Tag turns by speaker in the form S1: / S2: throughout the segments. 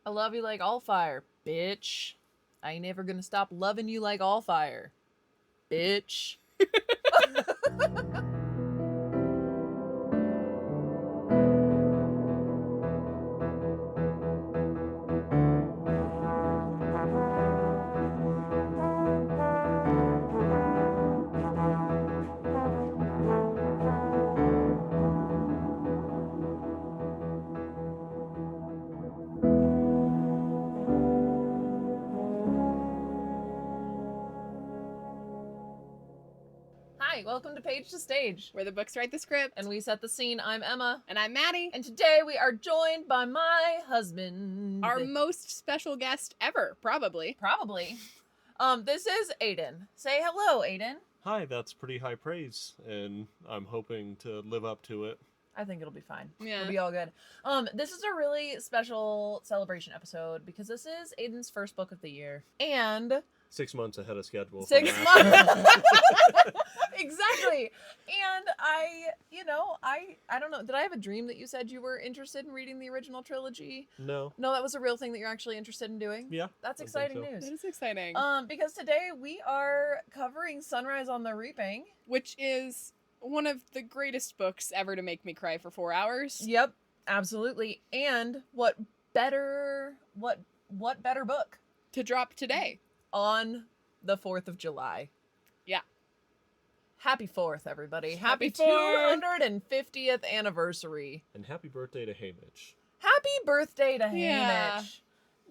S1: I love you like all fire, bitch. I ain't never gonna stop loving you like all fire, bitch. Hi, welcome to Page to Stage,
S2: where the books write the script.
S1: and we set the scene. I'm Emma.
S2: And I'm Maddie.
S1: And today we are joined by my husband.
S2: Our most special guest ever, probably.
S1: Probably. This is Aiden. Say hello, Aiden.
S3: Hi, that's pretty high praise, and I'm hoping to live up to it.
S1: I think it'll be fine.
S2: Yeah.
S1: It'll be all good. This is a really special celebration episode because this is Aiden's first book of the year. And
S3: 6 months ahead of schedule.
S1: 6
S3: from last
S1: months. Exactly. And I don't know. Did I have a dream that you said you were interested in reading the original trilogy?
S3: No.
S1: No, that was a real thing that you're actually interested in doing?
S3: Yeah.
S1: That's
S3: I think
S1: exciting
S3: so.
S1: news.
S2: That is exciting.
S1: Because today we are covering Sunrise on the Reaping.
S2: Which is one of the greatest books ever to make me cry for 4 hours.
S1: Yep, absolutely. And what better book
S2: To drop today.
S1: on the 4th of July?
S2: Yeah.
S1: Happy 4th, everybody.
S2: Happy
S1: Happy
S2: 4th.
S1: 250th anniversary.
S3: And happy birthday to Hamitch.
S1: Happy birthday to
S2: Yeah.
S1: Hamitch.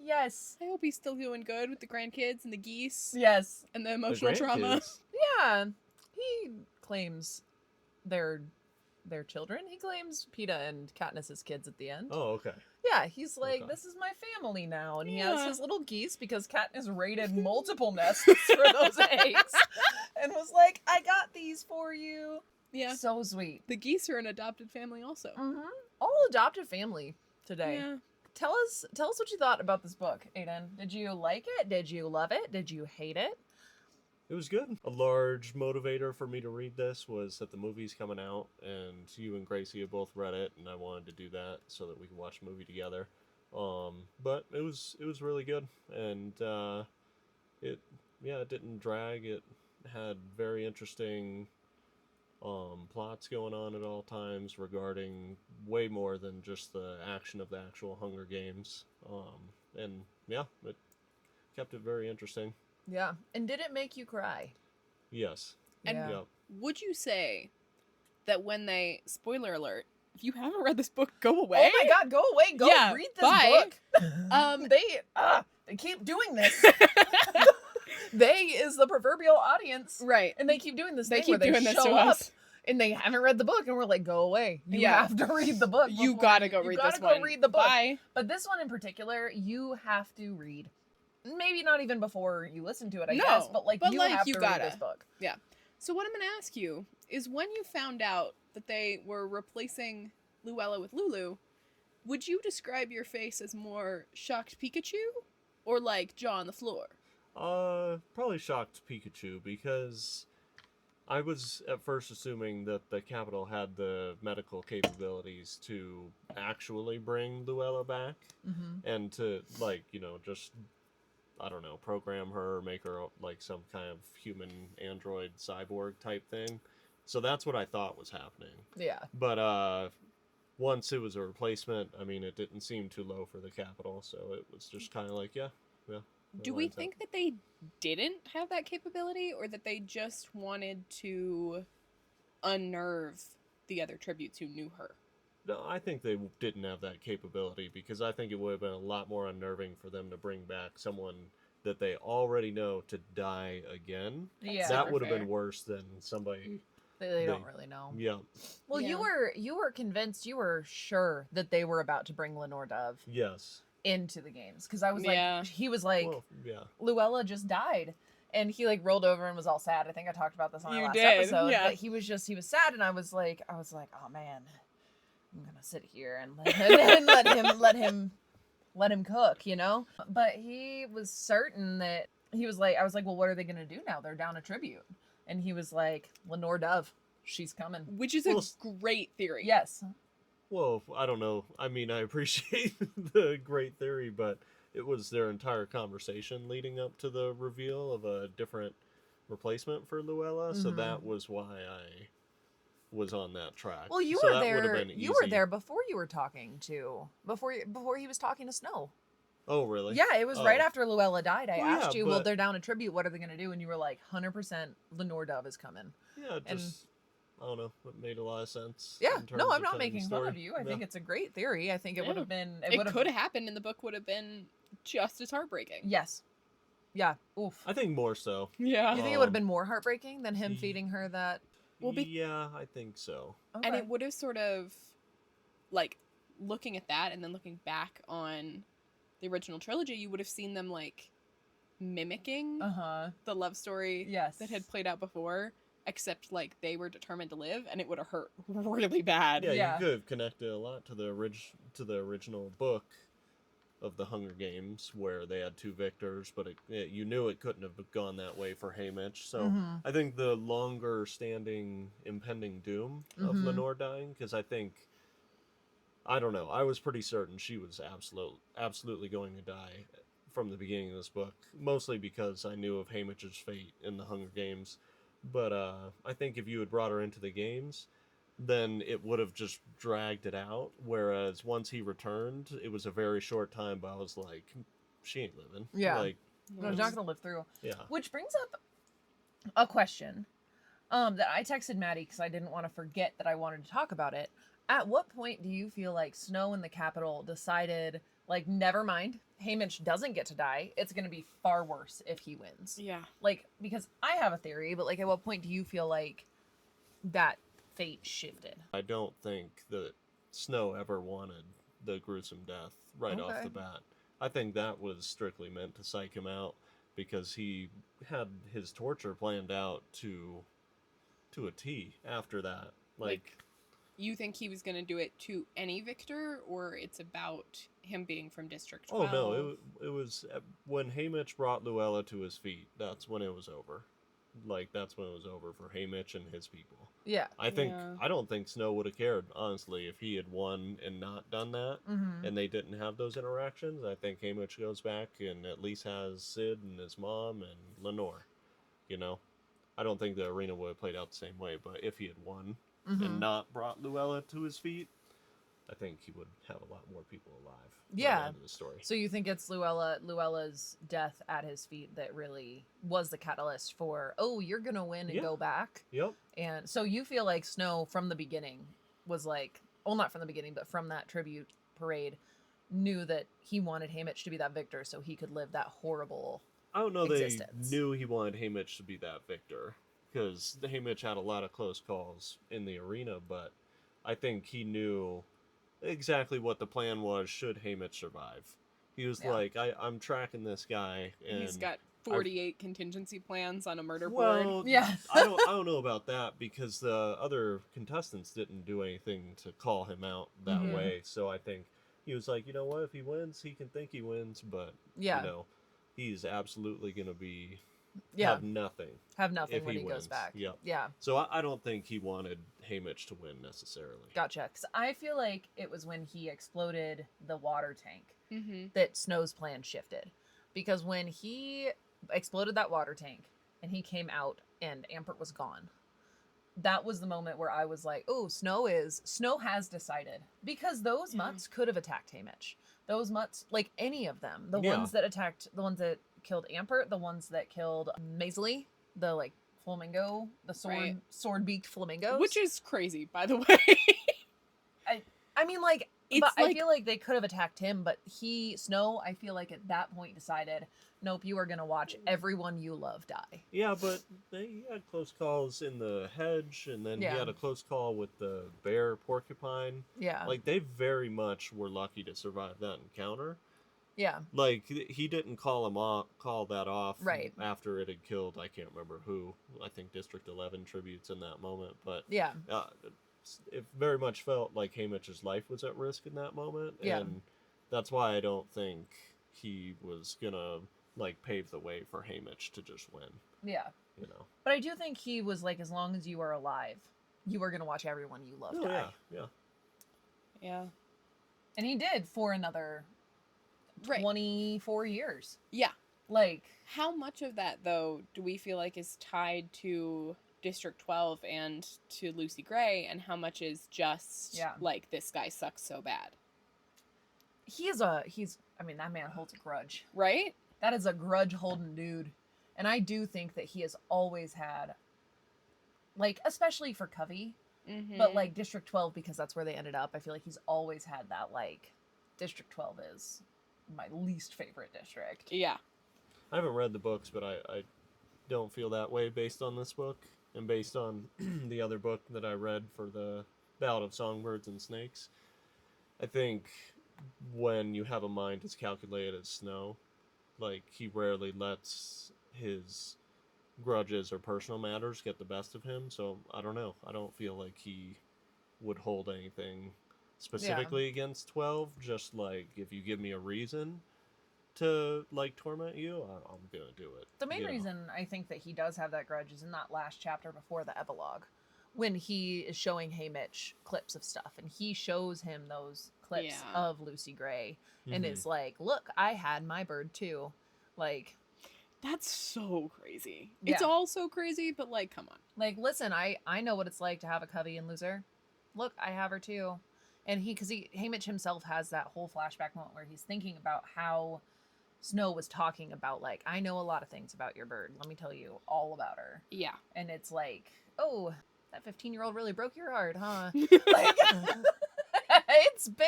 S1: Yes.
S2: I hope he's still doing good with the grandkids and the geese
S1: Yes.
S2: and the
S3: The
S2: emotional trauma.
S3: grandkids.
S1: Yeah. He claims their children. He claims PETA and Katniss's kids at the end.
S3: Oh, okay.
S1: Yeah, he's like,
S3: Okay.
S1: this is my family now. And he has
S2: Yeah.
S1: his little geese because Katniss raided multiple nests for those eggs. And was like, I got these for you.
S2: Yeah.
S1: So sweet.
S2: The geese are an adopted family also.
S1: Mm-hmm. All adopted family today.
S2: Yeah.
S1: Tell us what you thought about this book, Aiden. Did you like it? Did you love it? Did you hate it?
S3: It was good. A large motivator for me to read this was that the movie's coming out, and you and Gracie have both read it, and I wanted to do that so that we could watch the movie together. But it was really good, and it didn't drag. It had very interesting plots going on at all times regarding way more than just the action of the actual Hunger Games. And yeah, it kept it very interesting.
S1: Yeah. And did it make you cry?
S3: Yes.
S2: And
S1: Yeah.
S3: Yep.
S2: Would you say that when they, spoiler alert, if you haven't read this book, go away?
S1: Oh my god, go away. Go
S2: Yeah,
S1: read this
S2: bye.
S1: book. They keep doing this. They is the proverbial audience.
S2: Right.
S1: And they keep doing this
S2: They
S1: thing where
S2: keep
S1: they
S2: doing this
S1: show
S2: to
S1: up
S2: us.
S1: and they haven't read the book and we're like, go away. You
S2: Yeah.
S1: have to read the book.
S2: You
S1: before
S2: gotta go
S1: you
S2: read
S1: gotta
S2: this
S1: go
S2: one.
S1: read the book.
S2: Bye.
S1: But this one in particular, you have to read. Maybe not even before you listen to it, I
S2: No,
S1: guess, but
S2: but,
S1: you
S2: like,
S1: have
S2: you
S1: to
S2: gotta.
S1: read this book.
S2: So what I'm going to ask you is when you found out that they were replacing Luella with Lulu, would you describe your face as more shocked Pikachu or like jaw on the floor?
S3: Probably shocked Pikachu because I was at first assuming that the Capitol had the medical capabilities to actually bring Luella back
S1: Mm-hmm.
S3: and to, like, just, I don't know, program her, make her like some kind of human android cyborg type thing. So that's what I thought was happening.
S1: Yeah.
S3: But once it was a replacement, I mean, it didn't seem too low for the Capitol, so it was just kind of like, yeah.
S2: Do we think that they didn't have that capability or that they just wanted to unnerve the other tributes who knew her?
S3: No, I think they didn't have that capability because I think it would have been a lot more unnerving for them to bring back someone that they already know to die again.
S1: Yeah.
S3: That
S2: super
S3: would have
S2: fair.
S3: been worse than somebody.
S1: They don't really know.
S3: Yeah.
S1: Well,
S2: Yeah.
S1: you were convinced, you were sure that they were about to bring Lenore Dove
S3: Yes.
S1: into the games because I was
S2: Yeah.
S1: like, he was like,
S3: Well, yeah.
S1: Luella just died, and he like rolled over and was all sad. I think I talked about this on our
S2: You
S1: last
S2: did,
S1: episode.
S2: yeah.
S1: But he was sad, and I was like, oh man, I'm gonna sit here and let him cook, you know. But he was certain that he was like, I was like, well, what are they gonna do now? They're down a tribute, and he was like, Lenore Dove, she's coming.
S2: Which is
S3: Well,
S2: a great theory.
S1: Yes.
S3: Well, I don't know. I mean, I appreciate the great theory, but it was their entire conversation leading up to the reveal of a different replacement for Luella, so
S1: Mm-hmm.
S3: that was why I was on that track.
S1: Well, you
S3: So
S1: were
S3: that would have
S1: there.
S3: been
S1: You were
S3: easy.
S1: there before you were talking to before he was talking to Snow.
S3: Oh, really?
S1: Yeah, it was right
S3: Oh.
S1: after Luella died. I
S3: Well, yeah,
S1: asked you, "Well,
S3: but
S1: they're down a tribute. What are they gonna do?" And you were like, "100% Lenore Dove is coming."
S3: yeah,
S1: And
S3: just I don't know. It made a lot of sense
S1: yeah,
S3: in
S1: no,
S3: terms
S1: I'm
S3: of
S1: not
S3: telling the
S1: making fun
S3: story.
S1: of you. I
S3: Yeah.
S1: think it's a great theory. I think it would
S2: Yeah.
S1: have been.
S2: It could have happened, and the book would have been just as heartbreaking.
S1: Yes. Yeah. Oof.
S3: I think more so.
S2: Yeah.
S1: You think it would have been more heartbreaking than him
S3: y-
S1: feeding her that?
S2: Well,
S3: yeah, I think so.
S2: and
S1: Okay.
S2: it would have sort of, like, looking at that and then looking back on the original trilogy, you would have seen them, like, mimicking
S1: Uh-huh.
S2: the love story
S1: Yes.
S2: that had played out before, except, like, they were determined to live, and it would have hurt really bad.
S3: Yeah,
S1: Yeah.
S3: you could have connected a lot to the original book of the Hunger Games, where they had two victors, but you knew it couldn't have gone that way for Hamitch. So
S1: Mm-hmm.
S3: I think the longer standing impending doom of
S1: Mm-hmm.
S3: Lenore dying, because I don't know, I was pretty certain she was absolutely going to die from the beginning of this book, mostly because I knew of Hamitch's fate in the Hunger Games. But I think if you had brought her into the games, then it would have just dragged it out. Whereas once he returned, it was a very short time, but I was like, she ain't living.
S1: Yeah.
S3: Like,
S1: No, he's not gonna live through.
S3: yeah.
S1: Which brings up a question. That I texted Maddie because I didn't want to forget that I wanted to talk about it. At what point do you feel like Snow and the Capitol decided, like, never mind, Haymitch doesn't get to die. It's going to be far worse if he wins.
S2: Yeah.
S1: Like, because I have a theory, but, like, at what point do you feel like that fate shifted?
S3: I don't think that Snow ever wanted the gruesome death right off
S1: Okay.
S3: the bat. I think that was strictly meant to psych him out because he had his torture planned out to a T after that. Like
S2: you think he was going to do it to any victor, or it's about him being from District
S3: oh
S2: 12?
S3: no, it was when Haymitch brought Luella to his feet. That's when it was over. Like that's when it was over for Haymitch and his people.
S1: Yeah.
S3: I don't think Snow would have cared honestly if he had won and not done that,
S1: Mm-hmm.
S3: and they didn't have those interactions. I think Haymitch goes back and at least has Sid and his mom and Lenore. You know, I don't think the arena would have played out the same way. But if he had won
S1: Mm-hmm.
S3: and not brought Luella to his feet, I think he would have a lot more people alive. By
S1: Yeah.
S3: the end of the story.
S1: So you think it's Luella's death at his feet that really was the catalyst for, oh, you're going to win and
S3: Yeah.
S1: go back?
S3: Yep.
S1: And so you feel like Snow from the beginning was like, well, not from the beginning, but from that tribute parade, knew that he wanted Haymitch to be that victor so he could live that horrible
S3: I don't know
S1: existence.
S3: they knew he wanted Haymitch to be that victor because Haymitch had a lot of close calls in the arena, but I think he knew exactly what the plan was should Haymitch survive. He was
S1: Yeah.
S3: like, I'm tracking this guy, and
S2: He's got 48 contingency plans on a murder
S3: well,
S2: board.
S1: Yeah.
S3: I don't know about that because the other contestants didn't do anything to call him out that
S1: Mhm.
S3: way. So I think he was like, you know what, if he wins, he can think he wins, but
S1: Yeah.
S3: you know, he's absolutely gonna be
S1: Yeah.
S3: have nothing.
S1: Have nothing
S3: if
S1: when
S3: he
S1: he
S3: wins.
S1: goes back.
S3: Yep.
S1: Yeah.
S3: So I don't think he wanted Haymitch to win necessarily.
S1: Gotcha. Because I feel like it was when he exploded the water tank
S2: Mm-hmm.
S1: that Snow's plan shifted. Because when he exploded that water tank and he came out and Ampert was gone, that was the moment where I was like, oh, Snow has decided. Because those
S2: Yeah.
S1: mutts could have attacked Haymitch. Those mutts, like any of them, the
S3: Yeah.
S1: ones that killed Ampert, the ones that killed Maisley, the like flamingo, the
S2: Right.
S1: sword-beaked flamingos.
S2: Which is crazy, by the way.
S1: I mean, like,
S2: It's
S1: but I
S2: like-
S1: feel like they could have attacked him, but Snow, I feel like at that point decided, nope, you are going to watch everyone you love die.
S3: Yeah, but he had close calls in the hedge, and then
S1: Yeah.
S3: he had a close call with the bear porcupine.
S1: Yeah.
S3: Like they very much were lucky to survive that encounter.
S1: Yeah.
S3: Like he didn't call that off
S1: Right.
S3: after it had killed I can't remember who. I think District 11 tributes in that moment, but
S1: Yeah.
S3: it very much felt like Haymitch's life was at risk in that moment,
S1: Yeah.
S3: and that's why I don't think he was gonna like pave the way for Haymitch to just win.
S1: Yeah.
S3: You know.
S1: But I do think he was like, as long as you are alive, you are going to watch everyone you love
S3: Oh,
S1: die.
S3: yeah.
S2: Yeah.
S1: And he did for another
S2: Right.
S1: 24 years.
S2: Yeah.
S1: Like,
S2: How much of that, though, do we feel like is tied to District 12 and to Lucy Gray, and how much is just,
S1: Yeah.
S2: like, this guy sucks so bad?
S1: I mean, that man holds a grudge.
S2: Right?
S1: That is a grudge holding dude. And I do think that he has always had, like, especially for Covey,
S2: Mm-hmm.
S1: but like District 12, because that's where they ended up, I feel like he's always had that, like, District 12 is my least favorite district.
S2: Yeah.
S3: I haven't read the books, but I don't feel that way based on this book and based on the other book that I read for the Ballad of Songbirds and Snakes. I think when you have a mind as calculated as Snow, like, he rarely lets his grudges or personal matters get the best of him. So I don't know. I don't feel like he would hold anything specifically against 12. Just like, if you give me a reason to, like, torment you, I'm gonna do it.
S1: The main
S3: you know?
S1: reason I think that he does have that grudge is in that last chapter before the epilogue, when he is showing Hamitch clips of stuff, and he shows him those clips
S2: Yeah.
S1: of Lucy Gray, and
S3: Mhm.
S1: it's like, look, I had my bird too. Like,
S2: That's so crazy.
S1: Yeah.
S2: It's all so crazy, but, like, come on.
S1: like, listen, I know what it's like to have a Covey and lose her. Look, I have her too. And Hamitch himself has that whole flashback moment where he's thinking about how Snow was talking about, like, I know a lot of things about your bird. Let me tell you all about her.
S2: Yeah.
S1: And it's like, oh, that 15-year-old really broke your heart, huh? It's been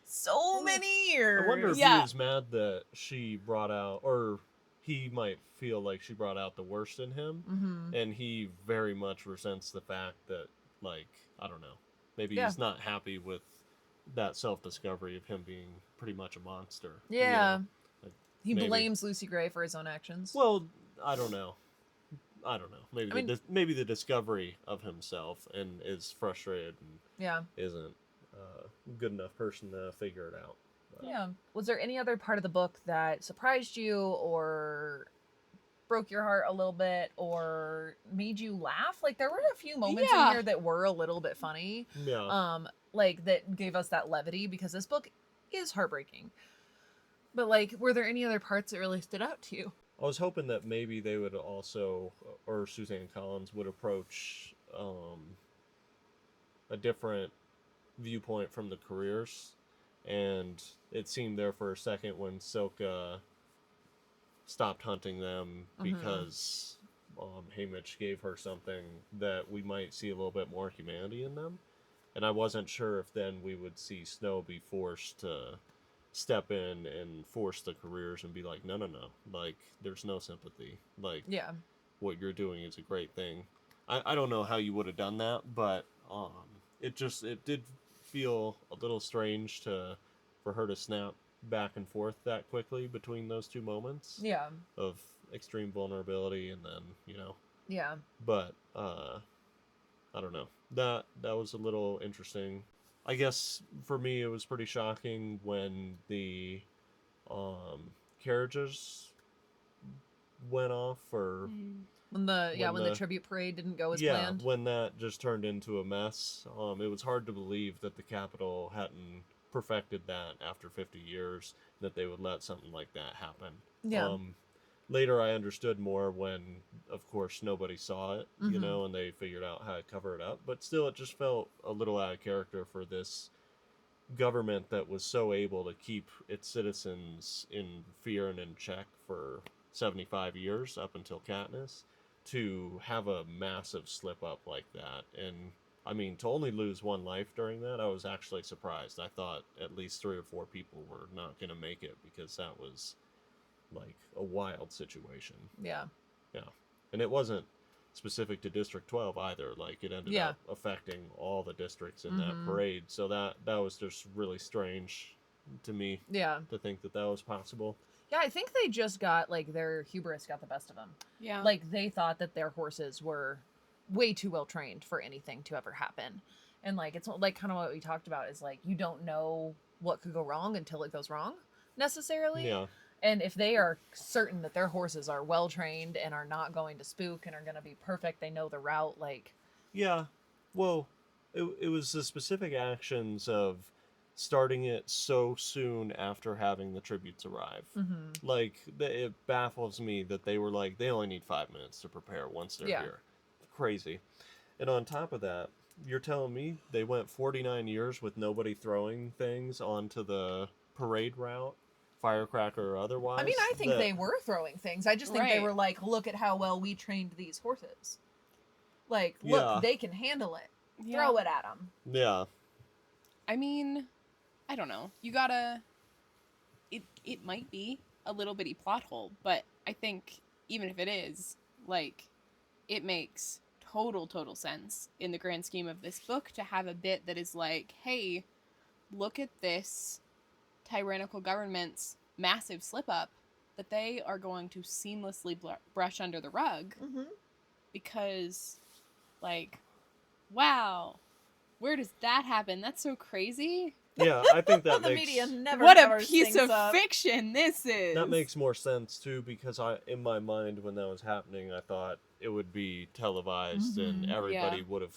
S1: so many years.
S3: I wonder if
S2: Yeah.
S3: he was mad that she brought out, or he might feel like she brought out the worst in him,
S1: Mm-hmm.
S3: and he very much resents the fact that, like, I don't know, maybe
S1: Yeah.
S3: he's not happy with that self-discovery of him being pretty much a monster.
S1: Yeah.
S3: Like,
S1: He
S3: maybe.
S1: blames Lucy Gray for his own actions.
S3: Well, I don't know. Maybe
S1: I mean-
S3: maybe the discovery of himself and is frustrated and
S1: Yeah.
S3: isn't a good enough person to figure it out. But
S1: Yeah. Was there any other part of the book that surprised you or broke your heart a little bit or made you laugh? Like, there were a few moments in
S2: Yeah.
S1: here that were a little bit funny.
S3: Yeah.
S1: Like, that gave us that levity, because this book is heartbreaking. But, like, were there any other parts that really stood out to you?
S3: I was hoping that maybe they would also, or Suzanne Collins would approach a different viewpoint from the careers. And it seemed there for a second when Silka stopped hunting them because Hamitch gave her something that we might see a little bit more humanity in them. And I wasn't sure if then we would see Snow be forced to step in and force the careers and be like, no, like, there's no sympathy. Like,
S1: Yeah.
S3: what you're doing is a great thing. I don't know how you would have done that, but it did feel a little strange for her to snap back and forth that quickly between those two moments
S1: Yeah.
S3: of extreme vulnerability and then,
S1: Yeah.
S3: but I don't know. That was a little interesting. I guess for me it was pretty shocking when the carriages went off, or
S1: When the
S3: When
S1: when the
S3: the-
S1: tribute parade didn't go as
S3: yeah,
S1: planned.
S3: when that just turned into a mess. It was hard to believe that the Capitol hadn't perfected that after 50 years, that they would let something like that happen.
S1: Yeah.
S3: Later I understood more when, of course, nobody saw it,
S1: Mhm.
S3: and they figured out how to cover it up. But still, it just felt a little out of character for this government that was so able to keep its citizens in fear and in check for 75 years up until Katniss, to have a massive slip up like that. And I mean, to only lose one life during that, I was actually surprised. I thought at least 3 or 4 people were not going to make it, because that was like a wild situation.
S1: Yeah.
S3: Yeah. And it wasn't specific to District 12 either. Like, it ended
S1: Yeah.
S3: up affecting all the districts in that parade. So that was just really strange to me,
S1: Yeah.
S3: to think that was possible.
S1: Yeah, I think they just got, like, their hubris got the best of them.
S2: Yeah.
S1: Like, they thought that their horses were way too well trained for anything to ever happen. And, like, it's like kind of what we talked about is, like, you don't know what could go wrong until it goes wrong, necessarily.
S3: Yeah.
S1: And if they are certain that their horses are well trained and are not going to spook and are going to be perfect, they know the route, like...
S3: Yeah. Well, it was the specific actions of starting it so soon after having the tributes arrive.
S1: Mm-hmm.
S3: Like, it baffles me that they were like, they only need 5 minutes to prepare once they're
S1: Yeah.
S3: here. Crazy. And on top of that, you're telling me they went 49 years with nobody throwing things onto the parade route, firecracker or otherwise?
S1: I mean, I think they were throwing things. I just think they
S2: Right.
S1: were like, look at how well we trained these horses. Like, look,
S3: Yeah.
S1: they can handle it.
S2: Yeah.
S1: Throw it at them.
S3: Yeah.
S2: I mean, I don't know. You gotta. It might be a little bitty plot hole, but I think even if it is, like, it makes total sense in the grand scheme of this book to have a bit that is like, hey, look at this tyrannical government's massive slip up that they are going to seamlessly brush under the rug
S1: Mm-hmm.
S2: because, like, wow, where does that happen? That's so crazy.
S3: Yeah, I think that
S1: The
S3: makes
S1: media never
S2: What a
S1: covers
S2: piece
S1: things
S2: of
S1: up.
S2: fiction this is.
S3: that makes more sense too, because in my mind when that was happening, I thought it would be televised and
S1: Mhm.
S3: everybody
S2: Yeah.
S3: would have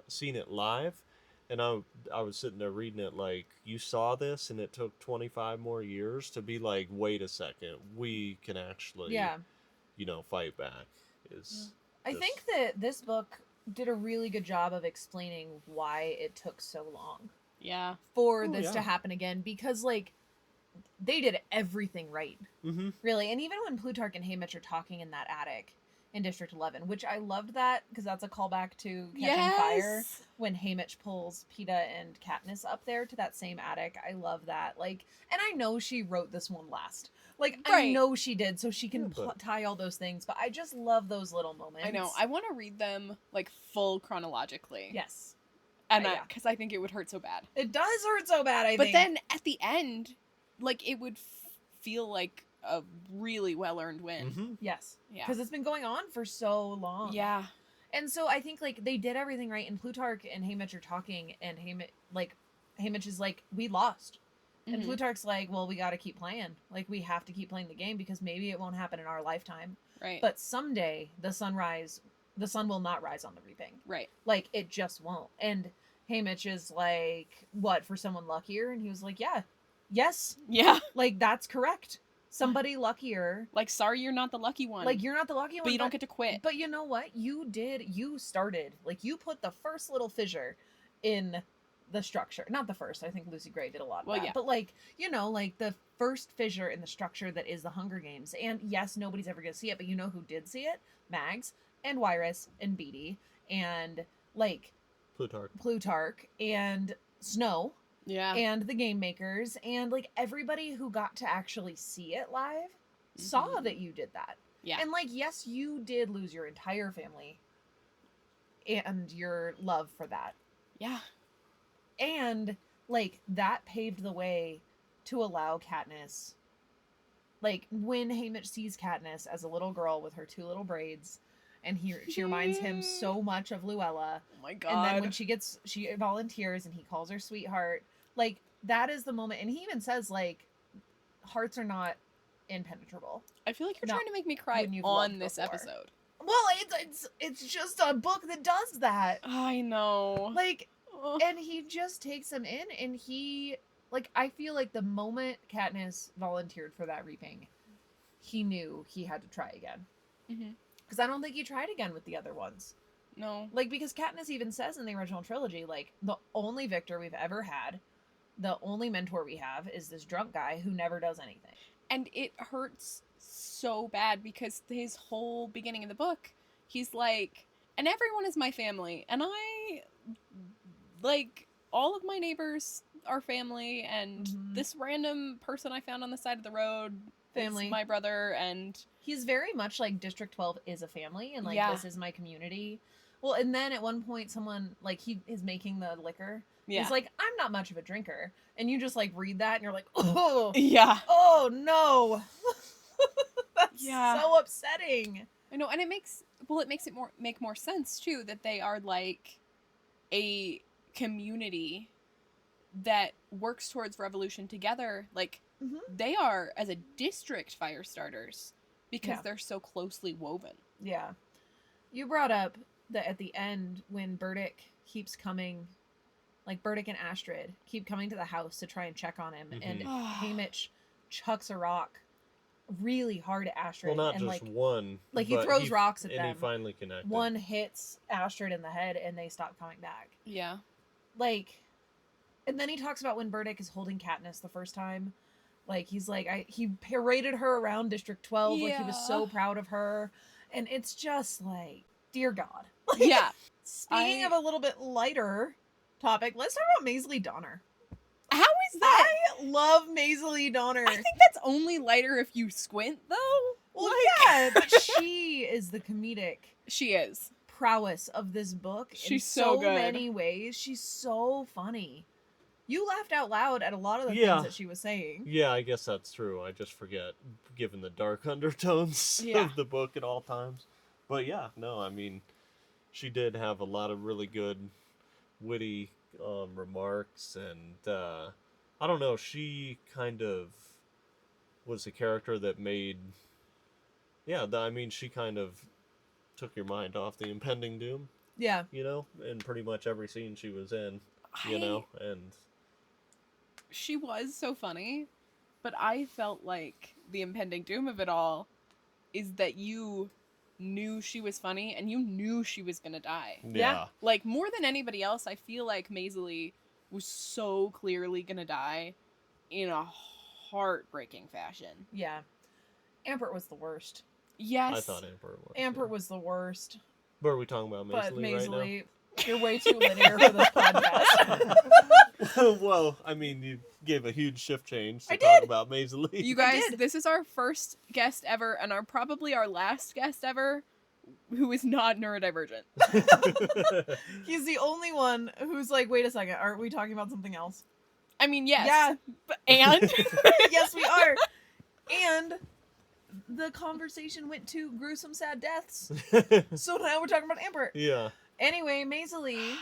S3: seen it live. And I was sitting there reading it like, you saw this and it took 25 more years to be like, wait a second, we can actually,
S1: Yeah.
S3: fight back. Is
S1: I
S3: just-
S1: think that this book did a really good job of explaining why it took so long
S2: Yeah.
S1: for
S3: Oh,
S1: this to
S3: yeah.
S1: happen again, because like they did everything right,
S3: Mm-hmm.
S1: really. And even when Plutarch and Hamitch are talking in that attic in District 11, which I loved that because that's a callback to Catching Fire when Hamitch pulls Peeta and Katniss up there to that same attic. I love that. Like, and I know she wrote this one last. Like, I
S2: Right.
S1: know she did, so she can
S3: Yeah, but-
S1: tie all those things. But I just love those little moments.
S2: I know. I want to read them like full chronologically.
S1: Yes.
S2: And
S1: yeah.
S2: because I think it would hurt so bad.
S1: It does hurt so bad, I
S2: But
S1: think.
S2: then at the end, like, it would feel like a really well-earned win.
S3: Mm-hmm.
S1: Yes.
S2: Yeah.
S1: Because it's been going on for so long.
S2: Yeah.
S1: And so I think, like, they did everything right. And Plutarch and Hamitch are talking, and Hamitch is like, we lost. And
S2: Mhm.
S1: Plutarch's like, well, we got to keep playing. Like, we have to keep playing the game because maybe it won't happen in our lifetime.
S2: Right.
S1: But someday the sun will not rise on the reaping.
S2: Right.
S1: Like, it just won't. And Hamitch is like, what, for someone luckier? And he was like, yeah. Yes.
S2: Yeah.
S1: Like, that's correct. Somebody luckier.
S2: Like, sorry you're not the lucky one.
S1: Like, you're not the lucky one.
S2: but you don't get to quit.
S1: But you know what? You started. Like, you put the first little fissure in the structure. Not the first. I think Lucy Gray did a lot of
S2: Well,
S1: that.
S2: yeah.
S1: But, like, like the first fissure in the structure that is the Hunger Games. And yes, nobody's ever going to see it, but you know who did see it? Mags and Wyrus and Beatty and, like, Plutarch and Snow.
S2: Yeah.
S1: And the game makers and like everybody who got to actually see it live saw
S2: Mhm.
S1: that you did that.
S2: Yeah.
S1: And like, yes, you did lose your entire family and your love for that.
S2: Yeah.
S1: And like that paved the way to allow Katniss, like when Hamitch sees Katniss as a little girl with her 2 little braids, and she reminds him so much of Luella.
S2: Oh my god.
S1: And then when she volunteers and he calls her sweetheart, like that is the moment. And he even says like, hearts are not impenetrable.
S2: I feel like you're
S1: No,
S2: trying to make me cry
S1: when you've
S2: on
S1: loved
S2: this
S1: before.
S2: episode.
S1: Well, it's just a book that does that.
S2: I know.
S1: Like,
S2: Ugh.
S1: and he just takes them in, and he like I feel like the moment Katniss volunteered for that reaping, he knew he had to try again.
S2: Mhm.
S1: Because I don't think he tried again with the other ones.
S2: No.
S1: Like, because Katniss even says in the original trilogy, like, the only victor we've ever had, the only mentor we have is this drunk guy who never does anything.
S2: And it hurts so bad because his whole beginning of the book, he's like, and everyone is my family. And I, like, all of my neighbors are family. And
S1: Mhm.
S2: this random person I found on the side of the road
S1: Family.
S2: is my brother. And
S1: He's very much like District 12 is a family, and, like,
S2: Yeah.
S1: this is my community. Well, and then at one point, someone, like, he is making the liquor.
S2: yeah.
S1: He's like, I'm not much of a drinker. And you just, like, read that, and you're like, oh,
S2: yeah.
S1: oh, no. That's
S2: Yeah.
S1: so upsetting.
S2: I know. And it makes it make more sense, too, that they are, like, a community that works towards revolution together. Like,
S1: Mhm.
S2: they are, as a district, fire starters because
S1: Yeah.
S2: they're so closely woven.
S1: Yeah. You brought up that at the end, when Burdick keeps coming like Burdick and Astrid keep coming to the house to try and check on him, and Hamitch chucks a rock really hard at Astrid.
S3: Well, not
S1: and
S3: just
S1: like,
S3: one.
S1: Like he throws rocks at
S3: and
S1: them.
S3: And he finally connected.
S1: One hits Astrid in the head, and they stop coming back.
S2: Yeah.
S1: Like, and then he talks about when Burdick is holding Katniss the first time. Like, he's like, he paraded her around District 12. Like, he was so proud of her. And it's just like, dear God. Like,
S2: yeah.
S1: Speaking of a little bit lighter topic, let's talk about Maisie Donner.
S2: How is that?
S1: I love Maisie Donner.
S2: I think that's only lighter if you squint, though.
S1: Well, yeah, but she is the comedic.
S2: She is.
S1: Prowess of this book.
S2: She's
S1: in
S2: so good.
S1: many ways. She's so funny. You laughed out loud at a lot of the things that she was saying.
S3: Yeah, I guess that's true. I just forget, given the dark undertones of the book at all times. But yeah, no, I mean, she did have a lot of really good, witty remarks, and I don't know, she kind of was a character that made, I mean, she kind of took your mind off the impending doom.
S1: Yeah.
S3: You know, in pretty much every scene she was in, you know, and...
S2: She was so funny, but I felt like the impending doom of it all is that you knew she was funny and you knew she was gonna die.
S3: Yeah.
S2: Like, more than anybody else, I feel like Maisie was so clearly gonna die in a heartbreaking fashion.
S1: Yeah. Ampert was the worst.
S2: Yes.
S3: I thought Ampert was.
S1: Ampert was the worst.
S3: But are we talking about Maisie right now?
S1: You're way too linear for this podcast.
S3: Well, I mean, you gave a huge shift change to talk
S1: did.
S3: about Maisie.
S2: You guys, this is our first guest ever and probably our last guest ever who is not neurodivergent.
S1: He's the only one who's like, wait a second, aren't we talking about something else?
S2: I mean, yes.
S1: Yeah.
S2: And?
S1: Yes, we are. And the conversation went to gruesome, sad deaths. So now we're talking about Ampert.
S3: Yeah.
S1: Anyway, Maisie,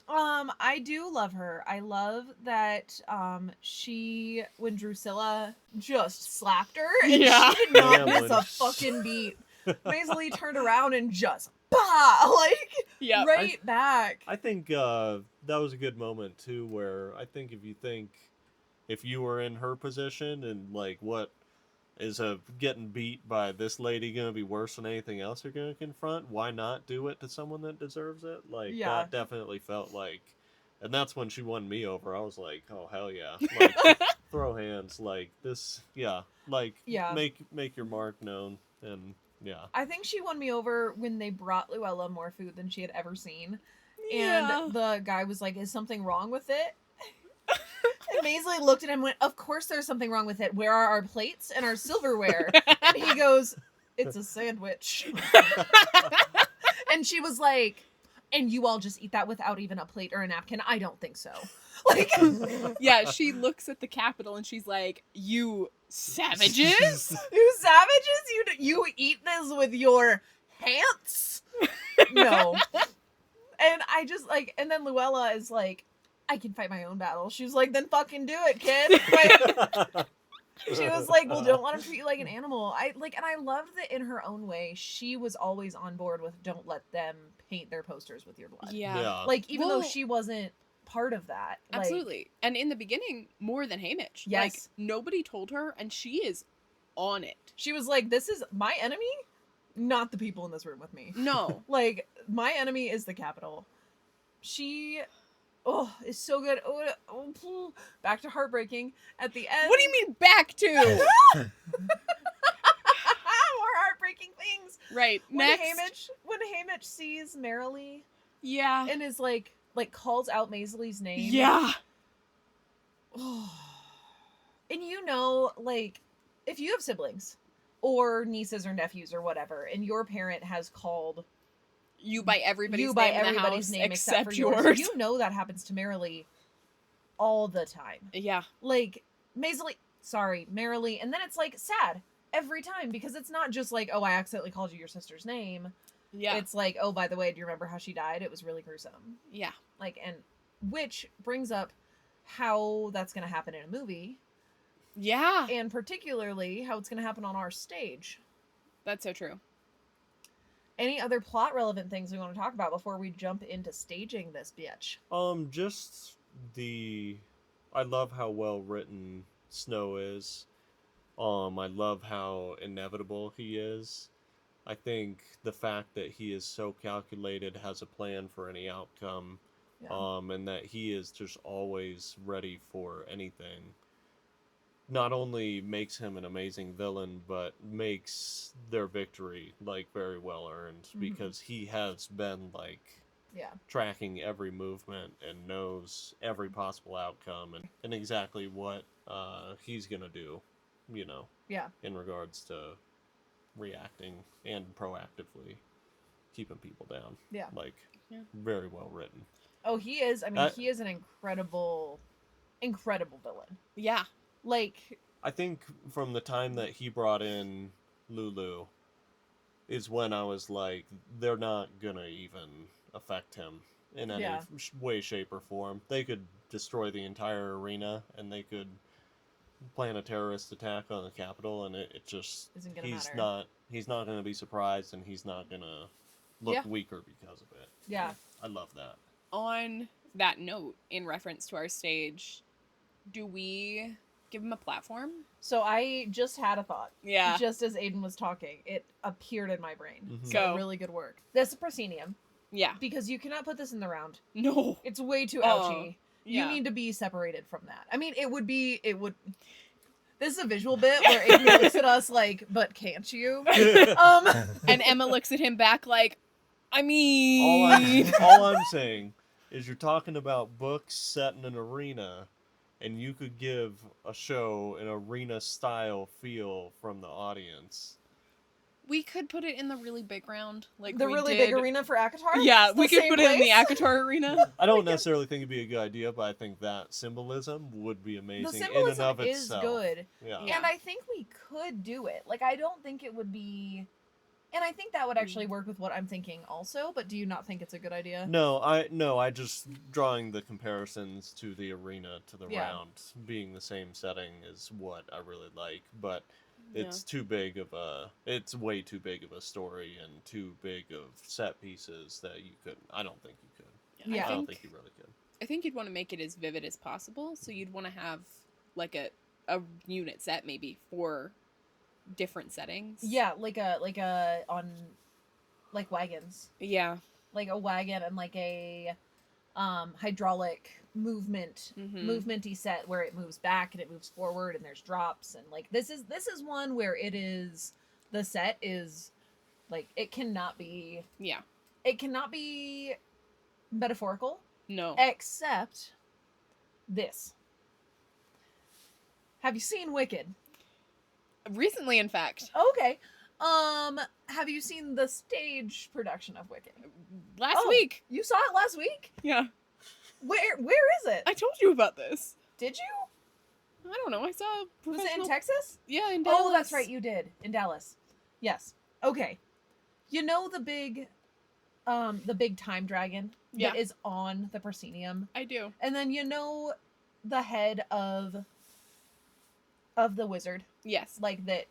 S1: I do love her. I love that she, when Drusilla just slapped her, and she did not miss a fucking beat. Maisie turned around and just, bah! Like, right back.
S3: I think that was a good moment, too, where I think if you were in her position and, like, what is getting beat by this lady going to be worse than anything else you're going to confront? Why not do it to someone that deserves it? Like, that definitely felt like... And that's when she won me over. I was like, oh, hell yeah. Like, throw hands. Like, this... Yeah. Like, make your mark known. And, yeah.
S1: I think she won me over when they brought Luella more food than she had ever seen.
S2: Yeah.
S1: And the guy was like, is something wrong with it? And Maisie looked at him and went, of course there's something wrong with it. Where are our plates and our silverware? And he goes, it's a sandwich. And she was like, and you all just eat that without even a plate or a napkin? I don't think so. Like,
S2: yeah, she looks at the Capitol and she's like, you savages?
S1: You savages? You eat this with your hands? No. And I just like, and then Luella is like, I can fight my own battle. She was like, then fucking do it, kid. She was like, well, don't let him treat you like an animal. And I loved that in her own way, she was always on board with don't let them paint their posters with your blood.
S2: Yeah.
S1: Like, even though she wasn't part of that.
S2: Absolutely.
S1: Like,
S2: and in the beginning, more than Hamitch.
S1: Yes.
S2: Like, nobody told her, and she is on it.
S1: She was like, this is my enemy, not the people in this room with me.
S2: No.
S1: Like, my enemy is the Capitol. She... Oh, it's so good. Oh, back to heartbreaking at the end.
S2: What do you mean back to?
S1: More heartbreaking things.
S2: Right. Next.
S1: When Hamitch sees Marilee.
S2: Yeah.
S1: And is like calls out Maisley's name.
S2: Yeah.
S1: Oh. And you know, like, if you have siblings or nieces or nephews or whatever, and your parent has called
S2: you by everybody's name except
S1: for
S2: yours.
S1: You know that happens to Marilee all the time.
S2: Yeah.
S1: Like, Marilee. And then it's, like, sad every time because it's not just like, oh, I accidentally called you your sister's name.
S2: Yeah.
S1: It's like, oh, by the way, do you remember how she died? It was really gruesome.
S2: Yeah.
S1: Like, and which brings up how that's going to happen in a movie.
S2: Yeah.
S1: And particularly how it's going to happen on our stage.
S2: That's so true.
S1: Any other plot relevant things we want to talk about before we jump into staging this bitch?
S3: Just I love how well written Snow is. I love how inevitable he is. I think the fact that he is so calculated, has a plan for any outcome,
S1: Yeah.
S3: and that he is just always ready for anything, not only makes him an amazing villain, but makes their victory like very well earned
S1: Mhm.
S3: because he has been like
S1: Yeah.
S3: tracking every movement and knows every possible outcome and exactly what he's gonna do, you know,
S1: Yeah.
S3: in regards to reacting and proactively keeping people down.
S1: Yeah.
S3: Like,
S2: Yeah.
S3: very well written.
S1: Oh, he is. I mean,
S3: I
S1: he is an incredible villain.
S2: Yeah.
S1: Like,
S3: I think from the time that he brought in Lulu is when I was like, they're not gonna even affect him in any
S1: yeah.
S3: way, shape, or form. They could destroy the entire arena, and they could plan a terrorist attack on the Capitol, and it just
S1: Isn't gonna
S3: he's
S1: matter.
S3: not he's not gonna be surprised, and he's not gonna look
S1: Yeah.
S3: weaker because of it.
S1: Yeah.
S3: I love that.
S2: On that note, in reference to our stage, do we give him a platform?
S1: So I just had a thought.
S2: Yeah.
S1: Just as Aiden was talking, it appeared in my brain.
S3: Mhm.
S1: So
S2: Go.
S1: really good work. This is proscenium
S2: Yeah.
S1: because you cannot put this in the round.
S2: No.
S1: It's way too
S2: Uh-uh.
S1: ouchy. You
S2: Yeah.
S1: need to be separated from that. I mean, it would. This is a visual bit where Aiden looks at us like, but can't you?
S2: And Emma looks at him back like, I mean.
S3: all I'm saying is you're talking about books set in an arena, and you could give a show an arena style feel from the audience.
S2: We could put it in the really big round, like
S1: the
S2: we
S1: really
S2: did.
S1: big arena for Akatar.
S2: Yeah,
S1: It's the
S2: we could
S1: same
S2: put it in the
S1: place?
S2: Akatar arena.
S3: I don't necessarily think it'd be a good idea, but I think that symbolism would be amazing
S1: The
S3: in and
S1: symbolism
S3: of
S1: is
S3: itself.
S1: good.
S3: Yeah.
S2: Yeah.
S1: And I think we could do it. Like, I don't think it would be. And I think that would actually work with what I'm thinking also, but do you not think it's a good idea?
S3: I just drawing the comparisons to the arena to the
S1: Yeah.
S3: round being the same setting is what I really like, but it's it's way too big of a story and too big of set pieces that you couldn't. I don't think you could.
S1: Yeah.
S3: I don't think you really could.
S2: I think you'd want to make it as vivid as possible, so you'd want to have like a unit set maybe for different settings.
S1: Yeah, like a on like wagons.
S2: Yeah.
S1: Like a wagon and like a hydraulic
S2: Mhm.
S1: movementy set where it moves back and it moves forward and there's drops and like this is one where it is the set is like it cannot be
S2: Yeah.
S1: metaphorical
S2: No.
S1: except this. Have you seen Wicked?
S2: Recently, in fact.
S1: Okay. Have you seen the stage production of Wicked?
S2: Last week.
S1: You saw it last week?
S2: Yeah.
S1: Where is it?
S2: I told you about this.
S1: Did you?
S2: I don't know. I saw
S1: Was it in
S2: professional-
S1: Texas?
S2: Yeah, in Dallas.
S1: Oh, that's right, you did. In Dallas. Yes. Okay. You know the big time dragon
S2: Yeah.
S1: that is on the proscenium?
S2: I do.
S1: And then you know the head of the wizard,
S2: Yes.
S1: like that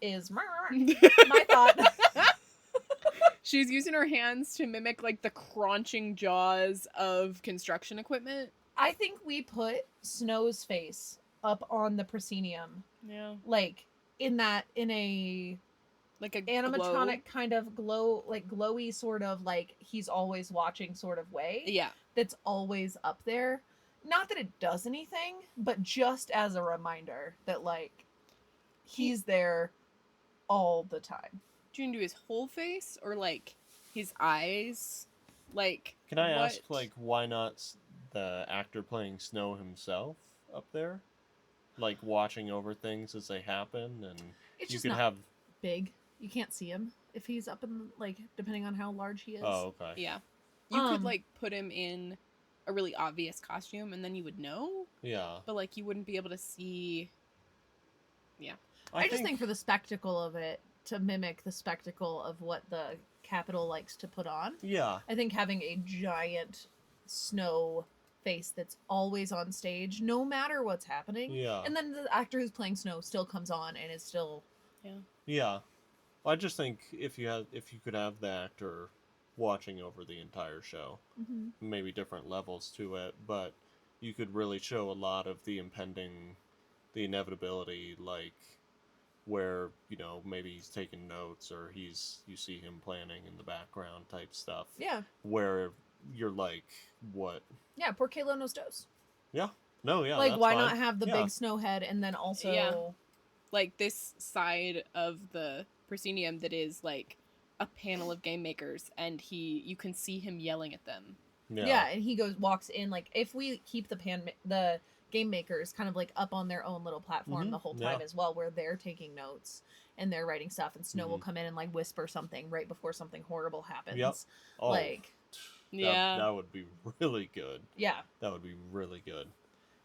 S1: is my thought.
S2: She's using her hands to mimic like the crunching jaws of construction equipment.
S1: I think we put Snow's face up on the proscenium,
S2: Yeah.
S1: like in a
S2: Like a
S1: animatronic kind of glowy sort of like he's always watching sort of way.
S2: Yeah.
S1: That's always up there. Not that it does anything, but just as a reminder that like he's there all the time.
S2: Do you want to do his whole face or like his eyes? Like,
S3: Can I
S2: what?
S3: ask, like, why not the actor playing Snow himself up there? Like, watching over things as they happen, and
S1: It's
S3: you
S1: just
S3: could
S1: not
S3: have...
S1: big. You can't see him if he's up in like depending on how large he is.
S3: Oh, okay.
S2: Yeah. You could
S1: Um,
S2: like put him in a really obvious costume and then you would know,
S3: Yeah.
S2: but like you wouldn't be able to see. Yeah.
S1: I just think for the spectacle of it, to mimic the spectacle of what the Capitol likes to put on,
S3: Yeah.
S1: I think having a giant Snow face that's always on stage, no matter what's happening,
S3: Yeah.
S1: and then the actor who's playing Snow still comes on and is still
S3: Yeah. I just think if you could have the actor watching over the entire show, maybe different levels to it, but you could really show a lot of the inevitability, like where, you know, maybe he's taking notes or you see him planning in the background type stuff.
S1: Yeah.
S3: Where you're like, what?
S1: Yeah, poor Kalo knows dose.
S3: Yeah. No, yeah.
S1: Like,
S3: that's
S1: why
S3: fine.
S1: not have the
S3: Yeah.
S1: big snow head and then also...
S2: Yeah. Like, this side of the proscenium that is, like, a panel of game makers, and you can see him yelling at them.
S1: Yeah, and he walks in, like, if we keep the game makers kind of, like, up on their own little platform the whole time as well, where they're taking notes and they're writing stuff, and Snow will come in and, like, whisper something right before something horrible happens.
S3: Yep. Oh,
S1: like...
S3: That would be really good.
S1: Yeah.
S3: That would be really good.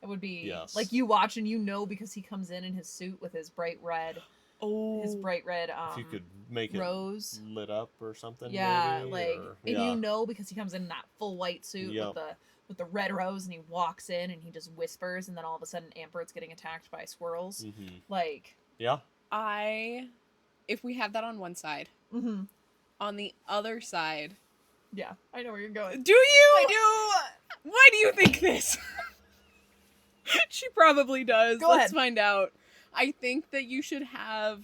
S1: It would be...
S3: Yes.
S1: Like, you watch and you know because he comes in his suit with his bright red...
S2: Oh.
S1: His bright red,
S3: if you could make
S1: rose.
S3: It lit up or something.
S1: Yeah,
S3: maybe,
S1: like...
S3: or,
S1: And you know because he comes in that full white suit with the red rose, and he walks in and he just whispers, and then all of a sudden Ampert's getting attacked by squirrels.
S3: Mm-hmm.
S1: Like...
S3: Yeah.
S2: If we have that on one side, on the other side...
S1: Yeah, I know where you're going.
S2: Do you?
S1: I do!
S2: Why do you think this? She probably does.
S1: Go
S2: Let's
S1: ahead.
S2: find out. I think that you should have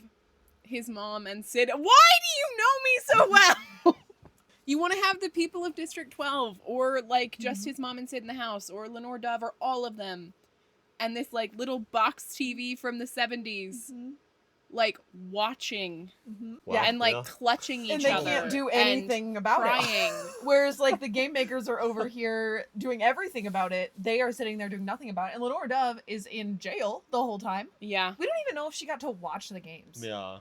S2: his mom and Sid. Why do you know me so well? You want to have the people of District 12, or like just his mom and Sid in the house, or Lenore Dove, or all of them, and this like little box TV from the 70s, like watching,
S3: Wow.
S2: and like clutching each
S1: And they
S2: other,
S1: can't do anything about
S2: crying.
S1: it. Whereas, like, the game makers are over here doing everything about it. They are sitting there doing nothing about it. And Lenore Dove is in jail the whole time.
S2: Yeah.
S1: We don't even know if she got to watch the games.
S3: Yeah.